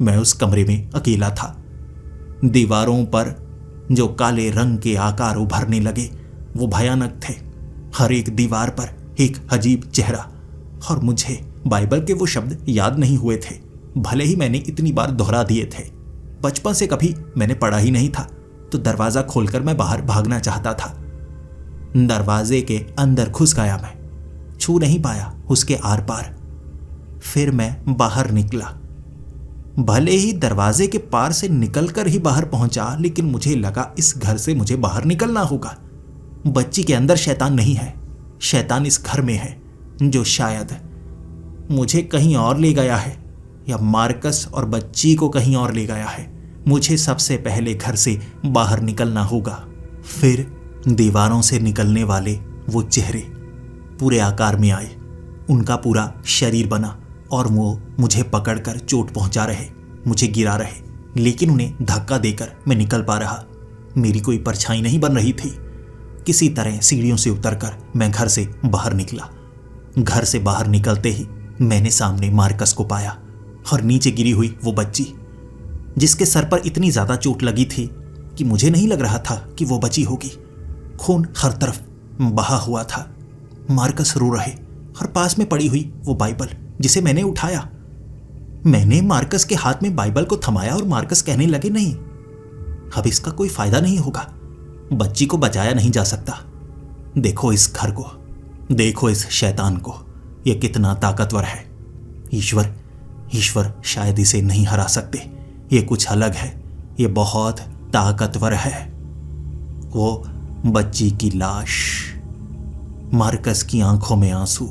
मैं उस कमरे में अकेला था। दीवारों पर जो काले रंग के आकार उभरने लगे, वो भयानक थे। हर एक दीवार पर एक अजीब चेहरा, और मुझे बाइबल के वो शब्द याद नहीं हुए थे, भले ही मैंने इतनी बार दोहरा दिए थे। बचपन से कभी मैंने पढ़ा ही नहीं था, तो दरवाजा खोलकर मैं बाहर भागना चाहता था। दरवाजे के अंदर घुस गया मैं, छू नहीं पाया उसके आर पार। फिर मैं बाहर निकला। भले ही दरवाजे के पार से निकलकर ही बाहर पहुंचा, लेकिन मुझे लगा इस घर से मुझे बाहर निकलना होगा। बच्ची के अंदर शैतान नहीं है, शैतान इस घर में है, जो शायद मुझे कहीं और ले गया है, या मार्कस और बच्ची को कहीं और ले गया है। मुझे सबसे पहले घर से बाहर निकलना होगा। फिर दीवारों से निकलने वाले वो चेहरे पूरे आकार में आए, उनका पूरा शरीर बना, और वो मुझे पकड़कर चोट पहुंचा रहे, मुझे गिरा रहे, लेकिन उन्हें धक्का देकर मैं निकल पा रहा। मेरी कोई परछाई नहीं बन रही थी। किसी तरह सीढ़ियों से उतरकर मैं घर से बाहर निकला। घर से बाहर निकलते ही मैंने सामने मार्कस को पाया, और नीचे गिरी हुई वो बच्ची, जिसके सर पर इतनी ज्यादा चोट लगी थी कि मुझे नहीं लग रहा था कि वो बची होगी। खून हर तरफ बहा हुआ था। मार्कस रो रहे, और पास में पड़ी हुई वो बाइबल, जिसे मैंने उठाया। मैंने मार्कस के हाथ में बाइबल को थमाया, और मार्कस कहने लगे, नहीं, अब इसका कोई फायदा नहीं होगा, बच्ची को बचाया नहीं जा सकता। देखो इस घर को, देखो इस शैतान को, यह कितना ताकतवर है। ईश्वर, ईश्वर शायद इसे नहीं हरा सकते। ये कुछ अलग है, ये बहुत ताकतवर है। वो बच्ची की लाश, मार्कस की आंखों में आंसू।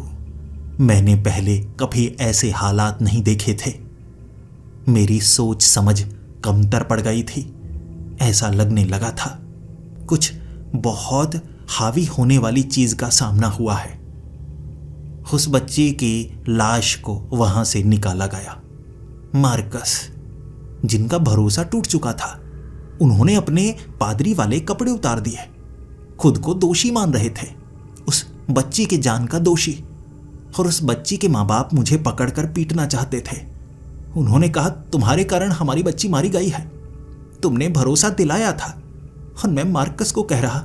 मैंने पहले कभी ऐसे हालात नहीं देखे थे। मेरी सोच समझ कमतर पड़ गई थी। ऐसा लगने लगा था कुछ बहुत हावी होने वाली चीज का सामना हुआ है। उस बच्ची की लाश को वहां से निकाला गया। मार्कस, जिनका भरोसा टूट चुका था, उन्होंने अपने पादरी वाले कपड़े उतार दिए, खुद को दोषी मान रहे थे, उस बच्ची की जान का दोषी। और उस बच्ची के माँ बाप मुझे पकड़कर पीटना चाहते थे। उन्होंने कहा, तुम्हारे कारण हमारी बच्ची मारी गई है, तुमने भरोसा दिलाया था। और मैं मार्कस को कह रहा,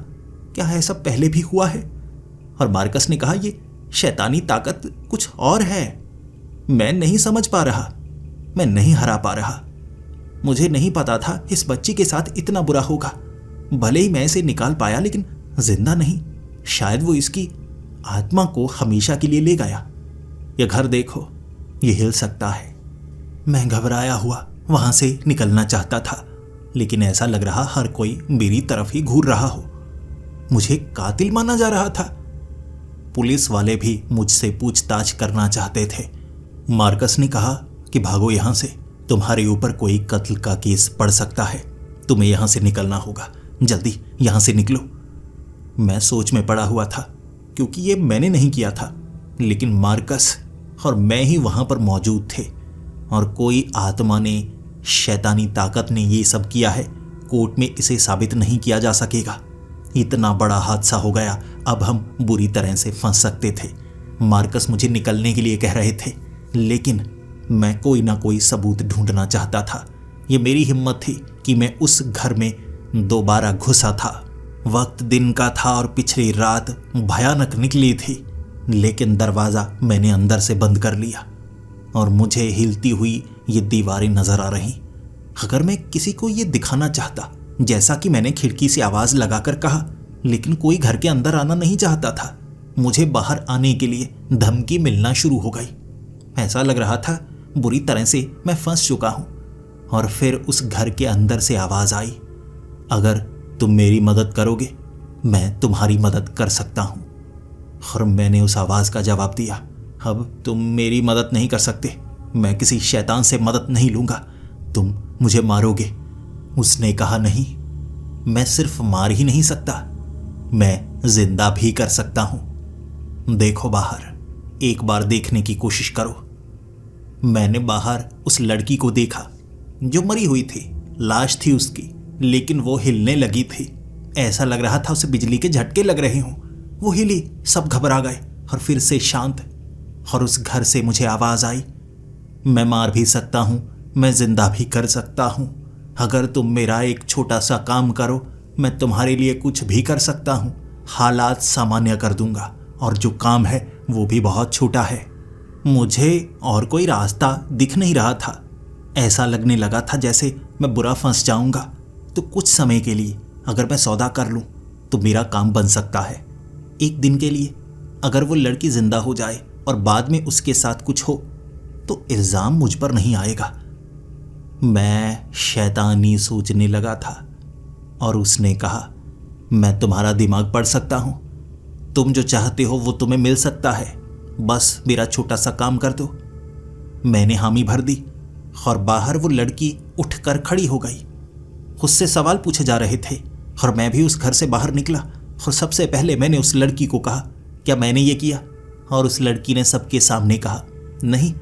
क्या ऐसा पहले भी हुआ है? और मार्कस ने कहा, ये शैतानी ताकत कुछ और है। मैं नहीं समझ पा रहा, मैं नहीं हरा पा रहा। मुझे नहीं पता था इस बच्ची के साथ इतना बुरा होगा। भले ही मैं इसे निकाल पाया, लेकिन जिंदा नहीं। शायद वो इसकी आत्मा को हमेशा के लिए ले गया। यह घर देखो, ये हिल सकता है। मैं घबराया हुआ वहां से निकलना चाहता था, लेकिन ऐसा लग रहा हर कोई मेरी तरफ ही घूर रहा हो। मुझे कातिल माना जा रहा था। पुलिस वाले भी मुझसे पूछताछ करना चाहते थे। मार्कस ने कहा कि भागो यहां से, तुम्हारे ऊपर कोई कत्ल का केस पड़ सकता है। तुम्हें यहां से निकलना होगा, जल्दी यहां से निकलो। मैं सोच में पड़ा हुआ था, क्योंकि ये मैंने नहीं किया था, लेकिन मार्कस और मैं ही वहां पर मौजूद थे। और कोई आत्मा ने, शैतानी ताकत ने ये सब किया है। कोर्ट में इसे साबित नहीं किया जा सकेगा। इतना बड़ा हादसा हो गया, अब हम बुरी तरह से फंस सकते थे। मार्कस मुझे निकलने के लिए कह रहे थे, लेकिन मैं कोई ना कोई सबूत ढूंढना चाहता था। ये मेरी हिम्मत थी कि मैं उस घर में दोबारा घुसा था। वक्त दिन का था और पिछली रात भयानक निकली थी, लेकिन दरवाज़ा मैंने अंदर से बंद कर लिया और मुझे हिलती हुई ये दीवारें नजर आ रहीं। अगर मैं किसी को ये दिखाना चाहता, जैसा कि मैंने खिड़की से आवाज़ लगाकर कहा, लेकिन कोई घर के अंदर आना नहीं चाहता था। मुझे बाहर आने के लिए धमकी मिलना शुरू हो गई। ऐसा लग रहा था बुरी तरह से मैं फंस चुका हूँ। और फिर उस घर के अंदर से आवाज़ आई, अगर तुम मेरी मदद करोगे, मैं तुम्हारी मदद कर सकता हूँ। और मैंने उस आवाज़ का जवाब दिया, अब तुम मेरी मदद नहीं कर सकते। मैं किसी शैतान से मदद नहीं लूँगा, तुम मुझे मारोगे। उसने कहा, नहीं, मैं सिर्फ मार ही नहीं सकता, मैं जिंदा भी कर सकता हूँ। देखो बाहर, एक बार देखने की कोशिश करो। मैंने बाहर उस लड़की को देखा जो मरी हुई थी। लाश थी उसकी, लेकिन वो हिलने लगी थी। ऐसा लग रहा था उसे बिजली के झटके लग रहे हों। वो हिली, सब घबरा गए और फिर से शांत। और उस घर से मुझे आवाज़ आई, मैं मार भी सकता हूँ, मैं जिंदा भी कर सकता हूँ। अगर तुम मेरा एक छोटा सा काम करो, मैं तुम्हारे लिए कुछ भी कर सकता हूँ। हालात सामान्य कर दूंगा, और जो काम है वो भी बहुत छोटा है। मुझे और कोई रास्ता दिख नहीं रहा था। ऐसा लगने लगा था जैसे मैं बुरा फंस जाऊंगा। तो कुछ समय के लिए अगर मैं सौदा कर लूं तो मेरा काम बन सकता है। एक दिन के लिए अगर वो लड़की जिंदा हो जाए और बाद में उसके साथ कुछ हो तो इल्ज़ाम मुझ पर नहीं आएगा। मैं शैतानी सोचने लगा था और उसने कहा, मैं तुम्हारा दिमाग पढ़ सकता हूँ। तुम जो चाहते हो वो तुम्हें मिल सकता है, बस मेरा छोटा सा काम कर दो। मैंने हामी भर दी और बाहर वो लड़की उठकर खड़ी हो गई। उससे सवाल पूछे जा रहे थे और मैं भी उस घर से बाहर निकला और सबसे पहले मैंने उस लड़की को कहा, क्या मैंने ये किया? और उस लड़की ने सबके सामने कहा, नहीं,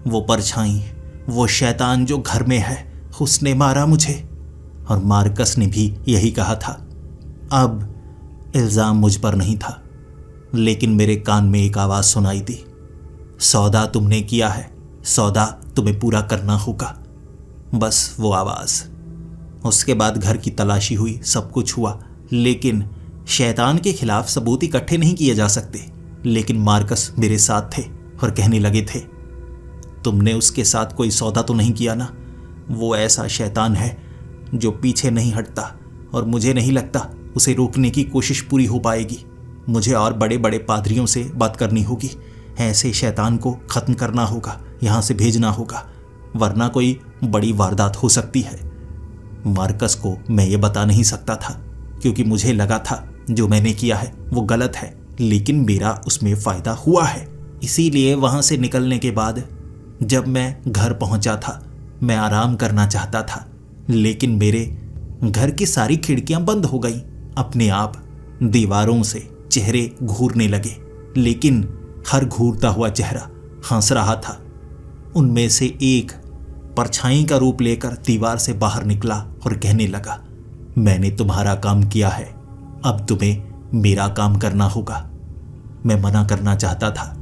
वो परछाई, वो शैतान जो घर में है, उसने मारा मुझे। और मार्कस ने भी यही कहा था। अब इल्ज़ाम मुझ पर नहीं था, लेकिन मेरे कान में एक आवाज़ सुनाई दी, सौदा तुमने किया है, सौदा तुम्हें पूरा करना होगा। बस वो आवाज़। उसके बाद घर की तलाशी हुई, सब कुछ हुआ, लेकिन शैतान के खिलाफ सबूत इकट्ठे नहीं किए जा सकते। लेकिन मार्कस मेरे साथ थे और कहने लगे थे, तुमने उसके साथ कोई सौदा तो नहीं किया ना? वो ऐसा शैतान है जो पीछे नहीं हटता और मुझे नहीं लगता उसे रोकने की कोशिश पूरी हो पाएगी। मुझे और बड़े बड़े पादरियों से बात करनी होगी। ऐसे शैतान को ख़त्म करना होगा, यहाँ से भेजना होगा, वरना कोई बड़ी वारदात हो सकती है। मार्कस को मैं ये बता नहीं सकता था, क्योंकि मुझे लगा था जो मैंने किया है वो गलत है, लेकिन मेरा उसमें फ़ायदा हुआ है। इसीलिए वहाँ से निकलने के बाद जब मैं घर पहुँचा था, मैं आराम करना चाहता था, लेकिन मेरे घर की सारी खिड़कियाँ बंद हो गईं। अपने आप दीवारों से चेहरे घूरने लगे, लेकिन हर घूरता हुआ चेहरा हंस रहा था। उनमें से एक परछाई का रूप लेकर दीवार से बाहर निकला और कहने लगा, मैंने तुम्हारा काम किया है, अब तुम्हें मेरा काम करना होगा। मैं मना करना चाहता था,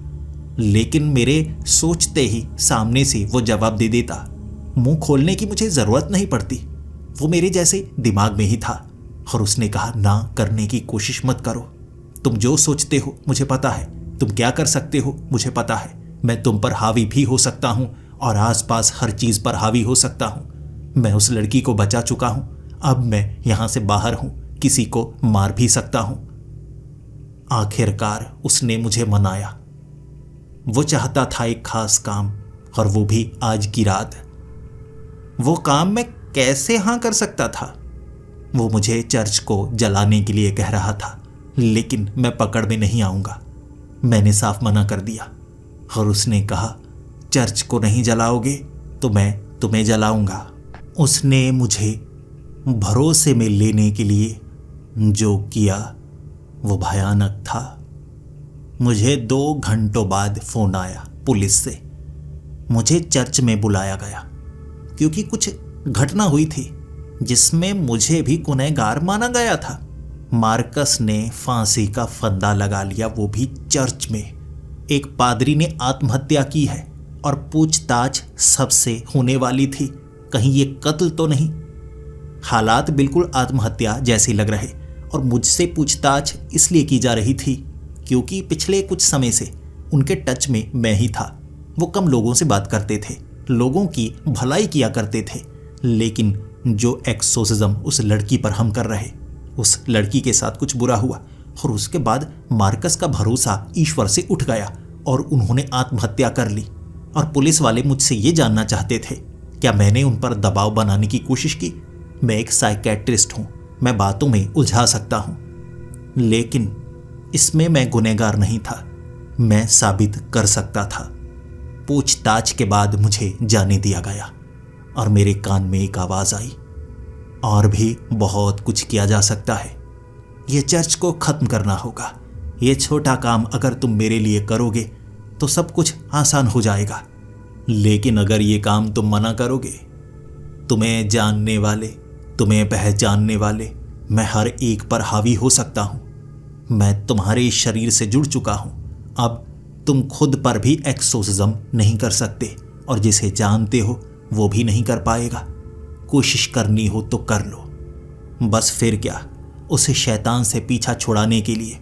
लेकिन मेरे सोचते ही सामने से वो जवाब दे देता। मुंह खोलने की मुझे ज़रूरत नहीं पड़ती, वो मेरे जैसे दिमाग में ही था। और उसने कहा, ना करने की कोशिश मत करो। तुम जो सोचते हो मुझे पता है, तुम क्या कर सकते हो मुझे पता है। मैं तुम पर हावी भी हो सकता हूं और आसपास हर चीज पर हावी हो सकता हूं। मैं उस लड़की को बचा चुका हूं, अब मैं यहां से बाहर हूं, किसी को मार भी सकता हूं। आखिरकार उसने मुझे मनाया। वो चाहता था एक खास काम, और वो भी आज की रात। वो काम मैं कैसे हां कर सकता था? वो मुझे चर्च को जलाने के लिए कह रहा था, लेकिन मैं पकड़ में नहीं आऊंगा। मैंने साफ मना कर दिया और उसने कहा, चर्च को नहीं जलाओगे तो मैं तुम्हें जलाऊंगा। उसने मुझे भरोसे में लेने के लिए जो किया वो भयानक था। मुझे 2 घंटों बाद फोन आया पुलिस से। मुझे चर्च में बुलाया गया क्योंकि कुछ घटना हुई थी जिसमें मुझे भी गुनहगार माना गया था। मार्कस ने फांसी का फंदा लगा लिया, वो भी चर्च में। एक पादरी ने आत्महत्या की है और पूछताछ सबसे होने वाली थी, कहीं ये कत्ल तो नहीं। हालात बिल्कुल आत्महत्या जैसे लग रहे और मुझसे पूछताछ इसलिए की जा रही थी क्योंकि पिछले कुछ समय से उनके टच में मैं ही था। वो कम लोगों से बात करते थे, लोगों की भलाई किया करते थे, लेकिन जो एक्सोसिज्म उस लड़की पर हम कर रहे, उस लड़की के साथ कुछ बुरा हुआ और उसके बाद मार्कस का भरोसा ईश्वर से उठ गया और उन्होंने आत्महत्या कर ली। और पुलिस वाले मुझसे ये जानना चाहते थे क्या मैंने उन पर दबाव बनाने की कोशिश की। मैं एक साइकेट्रिस्ट हूं, मैं बातों में उलझा सकता हूं, लेकिन इसमें मैं गुनहगार नहीं था, मैं साबित कर सकता था। पूछताछ के बाद मुझे जाने दिया गया और मेरे कान में एक आवाज आई, और भी बहुत कुछ किया जा सकता है। ये चर्च को खत्म करना होगा। ये छोटा काम अगर तुम मेरे लिए करोगे तो सब कुछ आसान हो जाएगा, लेकिन अगर ये काम तुम मना करोगे, तुम्हें जानने वाले, तुम्हें पहचानने वाले, मैं हर एक पर हावी हो सकता हूं। मैं तुम्हारे शरीर से जुड़ चुका हूं, अब तुम खुद पर भी एक्सोसिज्म नहीं कर सकते, और जिसे जानते हो वो भी नहीं कर पाएगा। कोशिश करनी हो तो कर लो। बस फिर क्या, उसे शैतान से पीछा छुड़ाने के लिए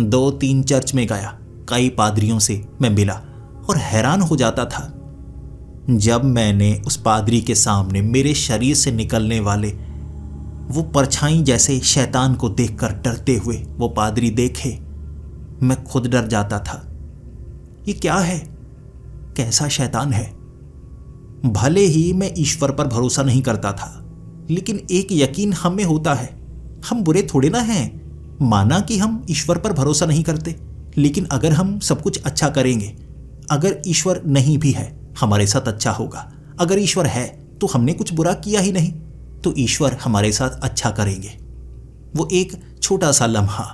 2-3 चर्च में गया, कई पादरियों से मैं मिला और हैरान हो जाता था जब मैंने उस पादरी के सामने मेरे शरीर से निकलने वाले वो परछाई जैसे शैतान को देखकर डरते हुए वो पादरी देखे। मैं खुद डर जाता था। ये क्या है? कैसा शैतान है? भले ही मैं ईश्वर पर भरोसा नहीं करता था, लेकिन एक यकीन हम में होता है, हम बुरे थोड़े ना हैं। माना कि हम ईश्वर पर भरोसा नहीं करते, लेकिन अगर हम सब कुछ अच्छा करेंगे, अगर ईश्वर नहीं भी है हमारे साथ अच्छा होगा। अगर ईश्वर है तो हमने कुछ बुरा किया ही नहीं, तो ईश्वर हमारे साथ अच्छा करेंगे। वो एक छोटा सा लम्हा,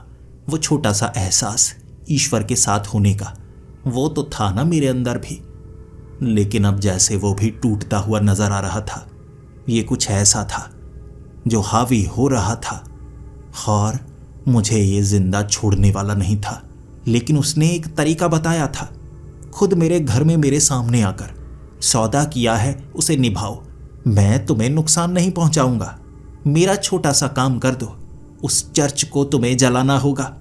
वो छोटा सा एहसास ईश्वर के साथ होने का, वो तो था ना मेरे अंदर भी, लेकिन अब जैसे वो भी टूटता हुआ नजर आ रहा था। ये कुछ ऐसा था जो हावी हो रहा था, और मुझे ये जिंदा छोड़ने वाला नहीं था। लेकिन उसने एक तरीका बताया था, खुद मेरे घर में मेरे सामने आकर, सौदा किया है उसे निभाओ, मैं तुम्हें नुकसान नहीं पहुंचाऊंगा। मेरा छोटा सा काम कर दो, उस चर्च को तुम्हें जलाना होगा।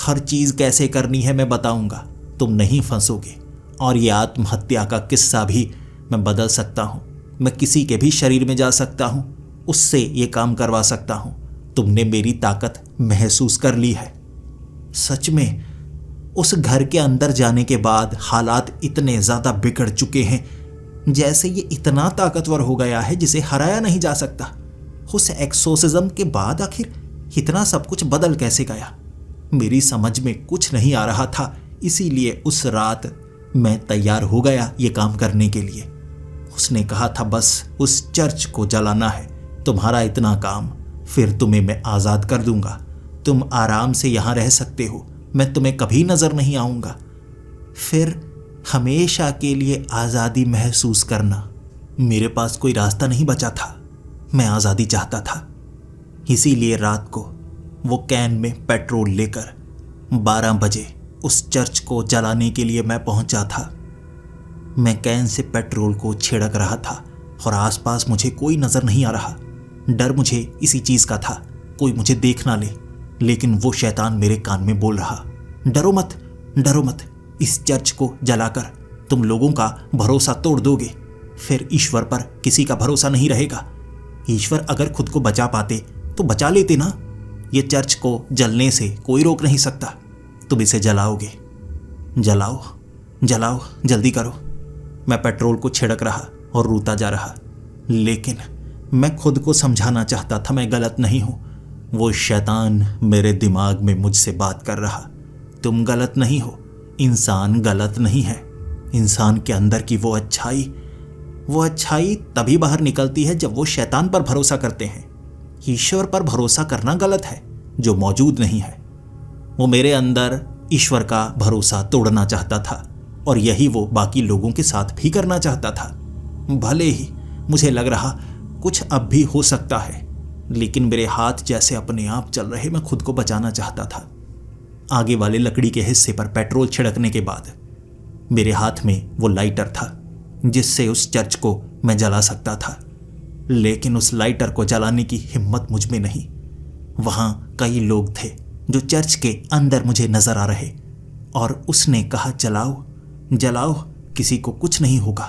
हर चीज कैसे करनी है मैं बताऊंगा, तुम नहीं फंसोगे। और ये आत्महत्या का किस्सा भी मैं बदल सकता हूं, मैं किसी के भी शरीर में जा सकता हूं, उससे ये काम करवा सकता हूं। तुमने मेरी ताकत महसूस कर ली है। सच में उस घर के अंदर जाने के बाद हालात इतने ज्यादा बिगड़ चुके हैं जैसे ये इतना ताकतवर हो गया है जिसे हराया नहीं जा सकता। उस एक्सोसिज्म के बाद आखिर इतना सब कुछ बदल कैसे गया, मेरी समझ में कुछ नहीं आ रहा था। इसीलिए उस रात मैं तैयार हो गया ये काम करने के लिए। उसने कहा था बस उस चर्च को जलाना है, तुम्हारा इतना काम, फिर तुम्हें मैं आज़ाद कर दूंगा। तुम आराम से यहाँ रह सकते हो, मैं तुम्हें कभी नजर नहीं आऊंगा। फिर हमेशा के लिए आज़ादी महसूस करना। मेरे पास कोई रास्ता नहीं बचा था, मैं आज़ादी चाहता था। इसीलिए रात को वो कैन में पेट्रोल लेकर 12 बजे उस चर्च को जलाने के लिए मैं पहुंचा था। मैं कैन से पेट्रोल को छिड़क रहा था और आसपास मुझे कोई नजर नहीं आ रहा। डर मुझे इसी चीज का था कोई मुझे देख ना ले। लेकिन वो शैतान मेरे कान में बोल रहा, डरो मत, डरो मत, इस चर्च को जलाकर तुम लोगों का भरोसा तोड़ दोगे, फिर ईश्वर पर किसी का भरोसा नहीं रहेगा। ईश्वर अगर खुद को बचा पाते तो बचा लेते ना। ये चर्च को जलने से कोई रोक नहीं सकता। तुम इसे जलाओगे, जलाओ जलाओ, जल्दी करो। मैं पेट्रोल को छिड़क रहा और रोता जा रहा, लेकिन मैं खुद को समझाना चाहता था मैं गलत नहीं हूं। वो शैतान मेरे दिमाग में मुझसे बात कर रहा, तुम गलत नहीं हो, इंसान गलत नहीं है। इंसान के अंदर की वो अच्छाई तभी बाहर निकलती है जब वो शैतान पर भरोसा करते हैं। ईश्वर पर भरोसा करना गलत है जो मौजूद नहीं है। वो मेरे अंदर ईश्वर का भरोसा तोड़ना चाहता था और यही वो बाकी लोगों के साथ भी करना चाहता था। भले ही मुझे लग रहा कुछ अब भी हो सकता है, लेकिन मेरे हाथ जैसे अपने आप चल रहे। मैं खुद को बचाना चाहता था। आगे वाले लकड़ी के हिस्से पर पेट्रोल छिड़कने के बाद मेरे हाथ में वो लाइटर था जिससे उस चर्च को मैं जला सकता था, लेकिन उस लाइटर को जलाने की हिम्मत मुझ में नहीं। वहां कई लोग थे जो चर्च के अंदर मुझे नजर आ रहे और उसने कहा, जलाओ जलाओ, किसी को कुछ नहीं होगा,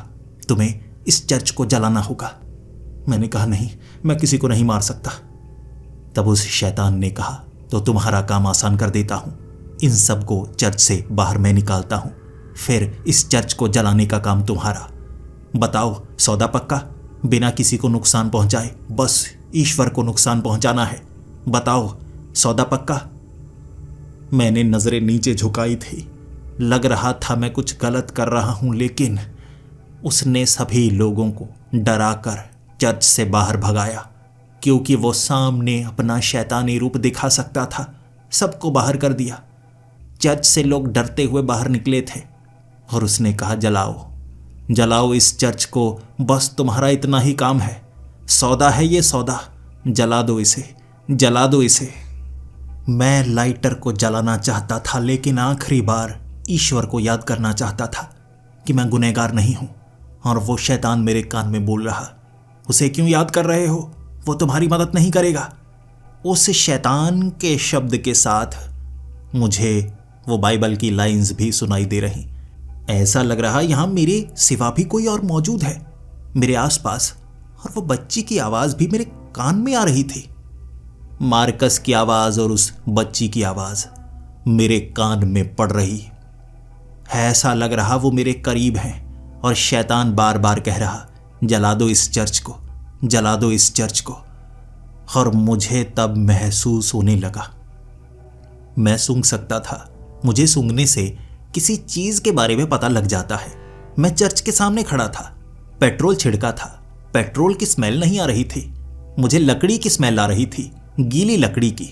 तुम्हें इस चर्च को जलाना होगा। मैंने कहा, नहीं, मैं किसी को नहीं मार सकता। तब उस शैतान ने कहा, तो तुम्हारा काम आसान कर देता हूं, इन सब को चर्च से बाहर मैं निकालता हूं, फिर इस चर्च को जलाने का काम तुम्हारा। बताओ, सौदा पक्का? बिना किसी को नुकसान पहुंचाए, बस ईश्वर को नुकसान पहुंचाना है। बताओ, सौदा पक्का? मैंने नजरें नीचे झुकाई थी। लग रहा था मैं कुछ गलत कर रहा हूं, लेकिन उसने सभी लोगों को डराकर चर्च से बाहर भगाया, क्योंकि वो सामने अपना शैतानी रूप दिखा सकता था। सबको बाहर कर दिया। चर्च से लोग डरते हुए बाहर निकले थे और उसने कहा, जलाओ जलाओ इस चर्च को, बस तुम्हारा इतना ही काम है। सौदा है ये, सौदा, जला दो इसे, जला दो इसे। मैं लाइटर को जलाना चाहता था, लेकिन आखिरी बार ईश्वर को याद करना चाहता था कि मैं गुनहगार नहीं हूं। और वो शैतान मेरे कान में बोल रहा, उसे क्यों याद कर रहे हो, वो तुम्हारी मदद नहीं करेगा। उस शैतान के शब्द के साथ मुझे वो बाइबल की लाइंस भी सुनाई दे रही। ऐसा लग रहा यहां मेरे सिवा भी कोई और मौजूद है मेरे आसपास, और वो बच्ची की आवाज भी मेरे कान में आ रही थी। मार्कस की आवाज और उस बच्ची की आवाज मेरे कान में पड़ रही। ऐसा लग रहा वो मेरे करीब हैं और शैतान बार बार कह रहा, जला दो इस चर्च को, जला दो इस चर्च को। और मुझे तब महसूस होने लगा, मैं सूंघ सकता था। मुझे सूंघने से किसी चीज के बारे में पता लग जाता है। मैं चर्च के सामने खड़ा था, पेट्रोल छिड़का था। पेट्रोल की स्मेल नहीं आ रही थी, मुझे लकड़ी की स्मेल आ रही थी, गीली लकड़ी की,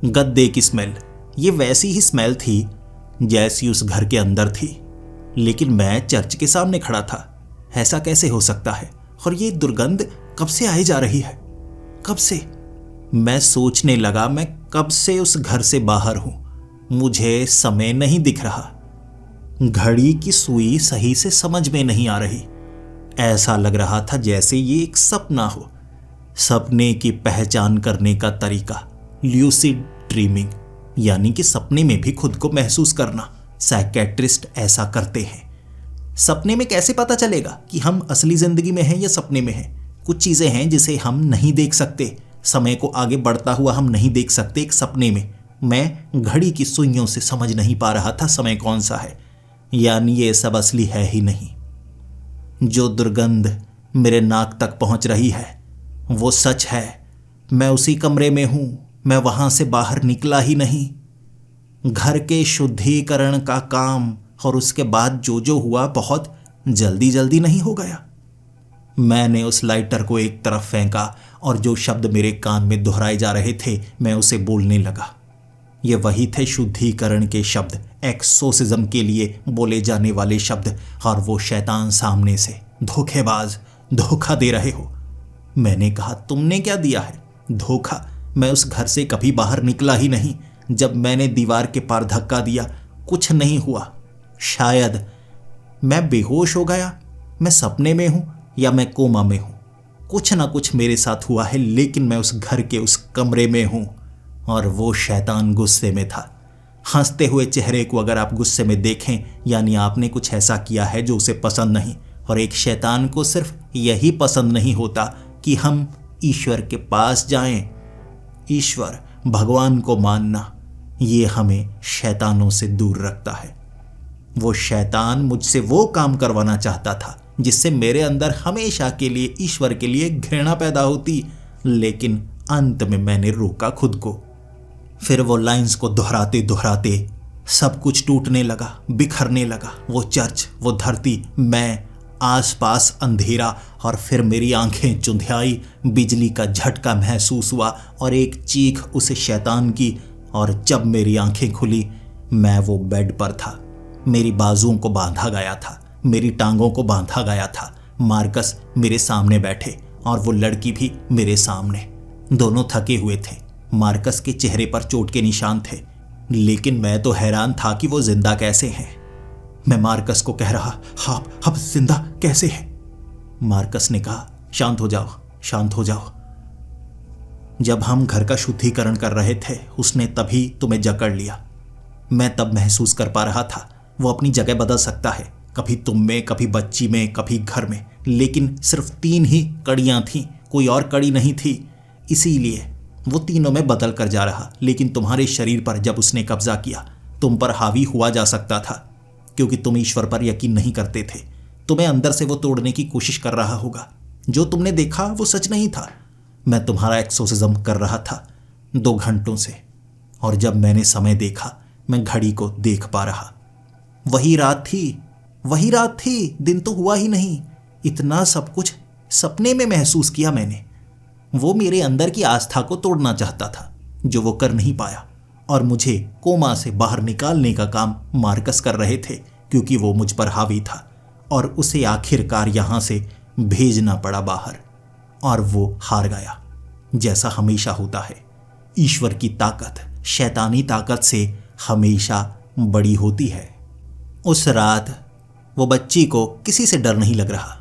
गद्दे की स्मेल। ये वैसी ही स्मेल थी जैसी उस घर के अंदर थी, लेकिन मैं चर्च के सामने खड़ा था। ऐसा कैसे हो सकता है? और ये दुर्गंध कब से आई जा रही है, कब से? मैं सोचने लगा, मैं कब से उस घर से बाहर हूं, मुझे समय नहीं दिख रहा, घड़ी की सुई सही से समझ में नहीं आ रही। ऐसा लग रहा था जैसे ये एक सपना हो। सपने की पहचान करने का तरीका, ल्यूसिड ड्रीमिंग, यानी कि सपने में भी खुद को महसूस करना। साइकेट्रिस्ट ऐसा करते हैं। सपने में कैसे पता चलेगा कि हम असली जिंदगी में हैं या सपने में हैं? कुछ चीजें हैं जिसे हम नहीं देख सकते, समय को आगे बढ़ता हुआ हम नहीं देख सकते एक सपने में। मैं घड़ी की सुइयों से समझ नहीं पा रहा था समय कौन सा है, यानी ये सब असली है ही नहीं। जो दुर्गंध मेरे नाक तक पहुंच रही है वो सच है। मैं उसी कमरे में हूं, मैं वहां से बाहर निकला ही नहीं। घर के शुद्धिकरण का काम और उसके बाद जो जो हुआ बहुत जल्दी जल्दी नहीं हो गया। मैंने उस लाइटर को एक तरफ फेंका और जो शब्द मेरे कान में दोहराए जा रहे थे मैं उसे बोलने लगा। ये वही थे शुद्धिकरण के शब्द, एक्सोसिज्म के लिए बोले जाने वाले शब्द। और वो शैतान सामने से, धोखेबाज, धोखा दे रहे हो। मैंने कहा, तुमने क्या दिया है? धोखा? मैं उस घर से कभी बाहर निकला ही नहीं। जब मैंने दीवार के पार धक्का दिया कुछ नहीं हुआ। शायद मैं बेहोश हो गया, मैं सपने में हूं या मैं कोमा में हूं, कुछ ना कुछ मेरे साथ हुआ है, लेकिन मैं उस घर के उस कमरे में हूं और वो शैतान गुस्से में था। हंसते हुए चेहरे को अगर आप गुस्से में देखें, यानी आपने कुछ ऐसा किया है जो उसे पसंद नहीं। और एक शैतान को सिर्फ यही पसंद नहीं होता कि हम ईश्वर के पास जाएं। ईश्वर, भगवान को मानना, ये हमें शैतानों से दूर रखता है। वो शैतान मुझसे वो काम करवाना चाहता था जिससे मेरे अंदर हमेशा के लिए ईश्वर के लिए घृणा पैदा होती, लेकिन अंत में मैंने रोका खुद को। फिर वो लाइंस को दोहराते दोहराते सब कुछ टूटने लगा, बिखरने लगा। वो चर्च, वो धरती, मैं, आसपास अंधेरा, और फिर मेरी आंखें चुंधियाई, बिजली का झटका महसूस हुआ और एक चीख उस शैतान की। और जब मेरी आंखें खुली, मैं वो बेड पर था। मेरी बाजुओं को बांधा गया था, मेरी टांगों को बांधा गया था। मार्कस मेरे सामने बैठे और वो लड़की भी मेरे सामने। दोनों थके हुए थे। मार्कस के चेहरे पर चोट के निशान थे, लेकिन मैं तो हैरान था कि वो जिंदा कैसे हैं। मैं मार्कस को कह रहा, आप जिंदा कैसे हैं? मार्कस ने कहा, शांत हो जाओ, शांत हो जाओ। जब हम घर का शुद्धिकरण कर रहे थे, उसने तभी तुम्हें जकड़ लिया। मैं तब महसूस कर पा रहा था वो अपनी जगह बदल सकता है, कभी तुम में, कभी बच्ची में, कभी घर में, लेकिन सिर्फ 3 ही कड़ियां थीं, कोई और कड़ी नहीं थी। इसीलिए वो तीनों में बदल कर जा रहा। लेकिन तुम्हारे शरीर पर जब उसने कब्जा किया, तुम पर हावी हुआ जा सकता था, क्योंकि तुम ईश्वर पर यकीन नहीं करते थे। तुम्हें अंदर से वो तोड़ने की कोशिश कर रहा होगा। जो तुमने देखा वो सच नहीं था। मैं तुम्हारा एक्सोर्सिज्म कर रहा था 2 घंटों से, और जब मैंने समय देखा, मैं घड़ी को देख पा रहा। वही रात थी, दिन तो हुआ ही नहीं। इतना सब कुछ सपने में महसूस किया मैंने। वो मेरे अंदर की आस्था को तोड़ना चाहता था, जो वो कर नहीं पाया, और मुझे कोमा से बाहर निकालने का काम मार्कस कर रहे थे, क्योंकि वो मुझ पर हावी था, और उसे आखिरकार यहां से भेजना पड़ा बाहर। और वो हार गया, जैसा हमेशा होता है। ईश्वर की ताकत शैतानी ताकत से हमेशा बड़ी होती है। उस रात वो बच्ची को किसी से डर नहीं लग रहा,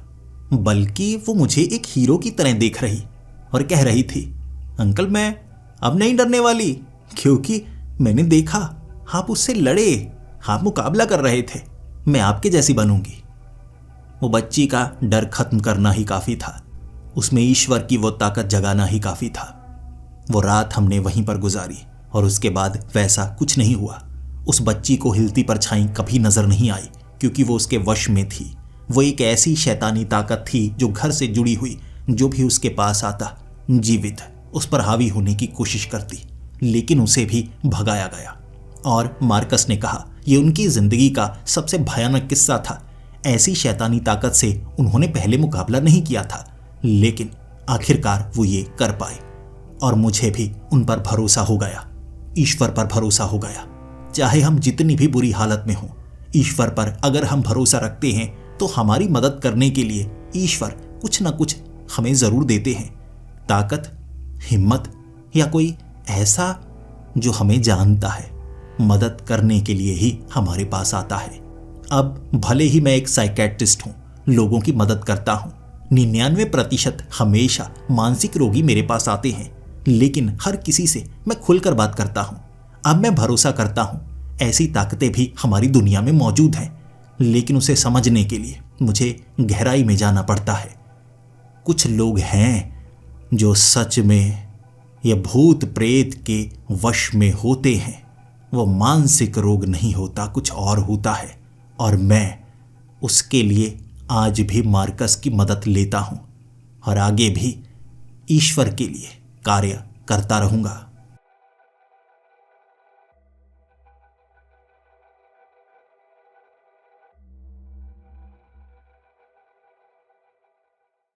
बल्कि वो मुझे एक हीरो की तरह देख रही और कह रही थी, अंकल, मैं अब नहीं डरने वाली, क्योंकि मैंने देखा आप उससे लड़े, आप मुकाबला कर रहे थे, मैं आपके जैसी बनूंगी। वो बच्ची का डर खत्म करना ही काफी था, उसमें ईश्वर की वो ताकत जगाना ही काफी था। वो रात हमने वहीं पर गुजारी, और उसके बाद वैसा कुछ नहीं हुआ। उस बच्ची को हिलती परछाई कभी नजर नहीं आई, क्योंकि वो उसके वश में थी। वो एक ऐसी शैतानी ताकत थी जो घर से जुड़ी हुई, जो भी उसके पास आता जीवित उस पर हावी होने की कोशिश करती, लेकिन उसे भी भगाया गया। और मार्कस ने कहा, यह उनकी जिंदगी का सबसे भयानक किस्सा था। ऐसी शैतानी ताकत से उन्होंने पहले मुकाबला नहीं किया था, लेकिन आखिरकार वो ये कर पाए। और मुझे भी उन पर भरोसा हो गया, ईश्वर पर भरोसा हो गया। चाहे हम जितनी भी बुरी हालत में हों, ईश्वर पर अगर हम भरोसा रखते हैं तो हमारी मदद करने के लिए ईश्वर कुछ ना कुछ हमें जरूर देते हैं। ताकत, हिम्मत, या कोई ऐसा जो हमें जानता है, मदद करने के लिए ही हमारे पास आता है। अब भले ही मैं एक साइकेट्रिस्ट हूं, लोगों की मदद करता हूं, 99% हमेशा मानसिक रोगी मेरे पास आते हैं, लेकिन हर किसी से मैं खुलकर बात करता हूं। अब मैं भरोसा करता हूं ऐसी ताकतें भी हमारी दुनिया में मौजूद हैं, लेकिन उसे समझने के लिए मुझे गहराई में जाना पड़ता है। कुछ लोग हैं जो सच में ये भूत प्रेत के वश में होते हैं। वो मानसिक रोग नहीं होता, कुछ और होता है, और मैं उसके लिए आज भी मार्कस की मदद लेता हूं और आगे भी ईश्वर के लिए कार्य करता रहूंगा।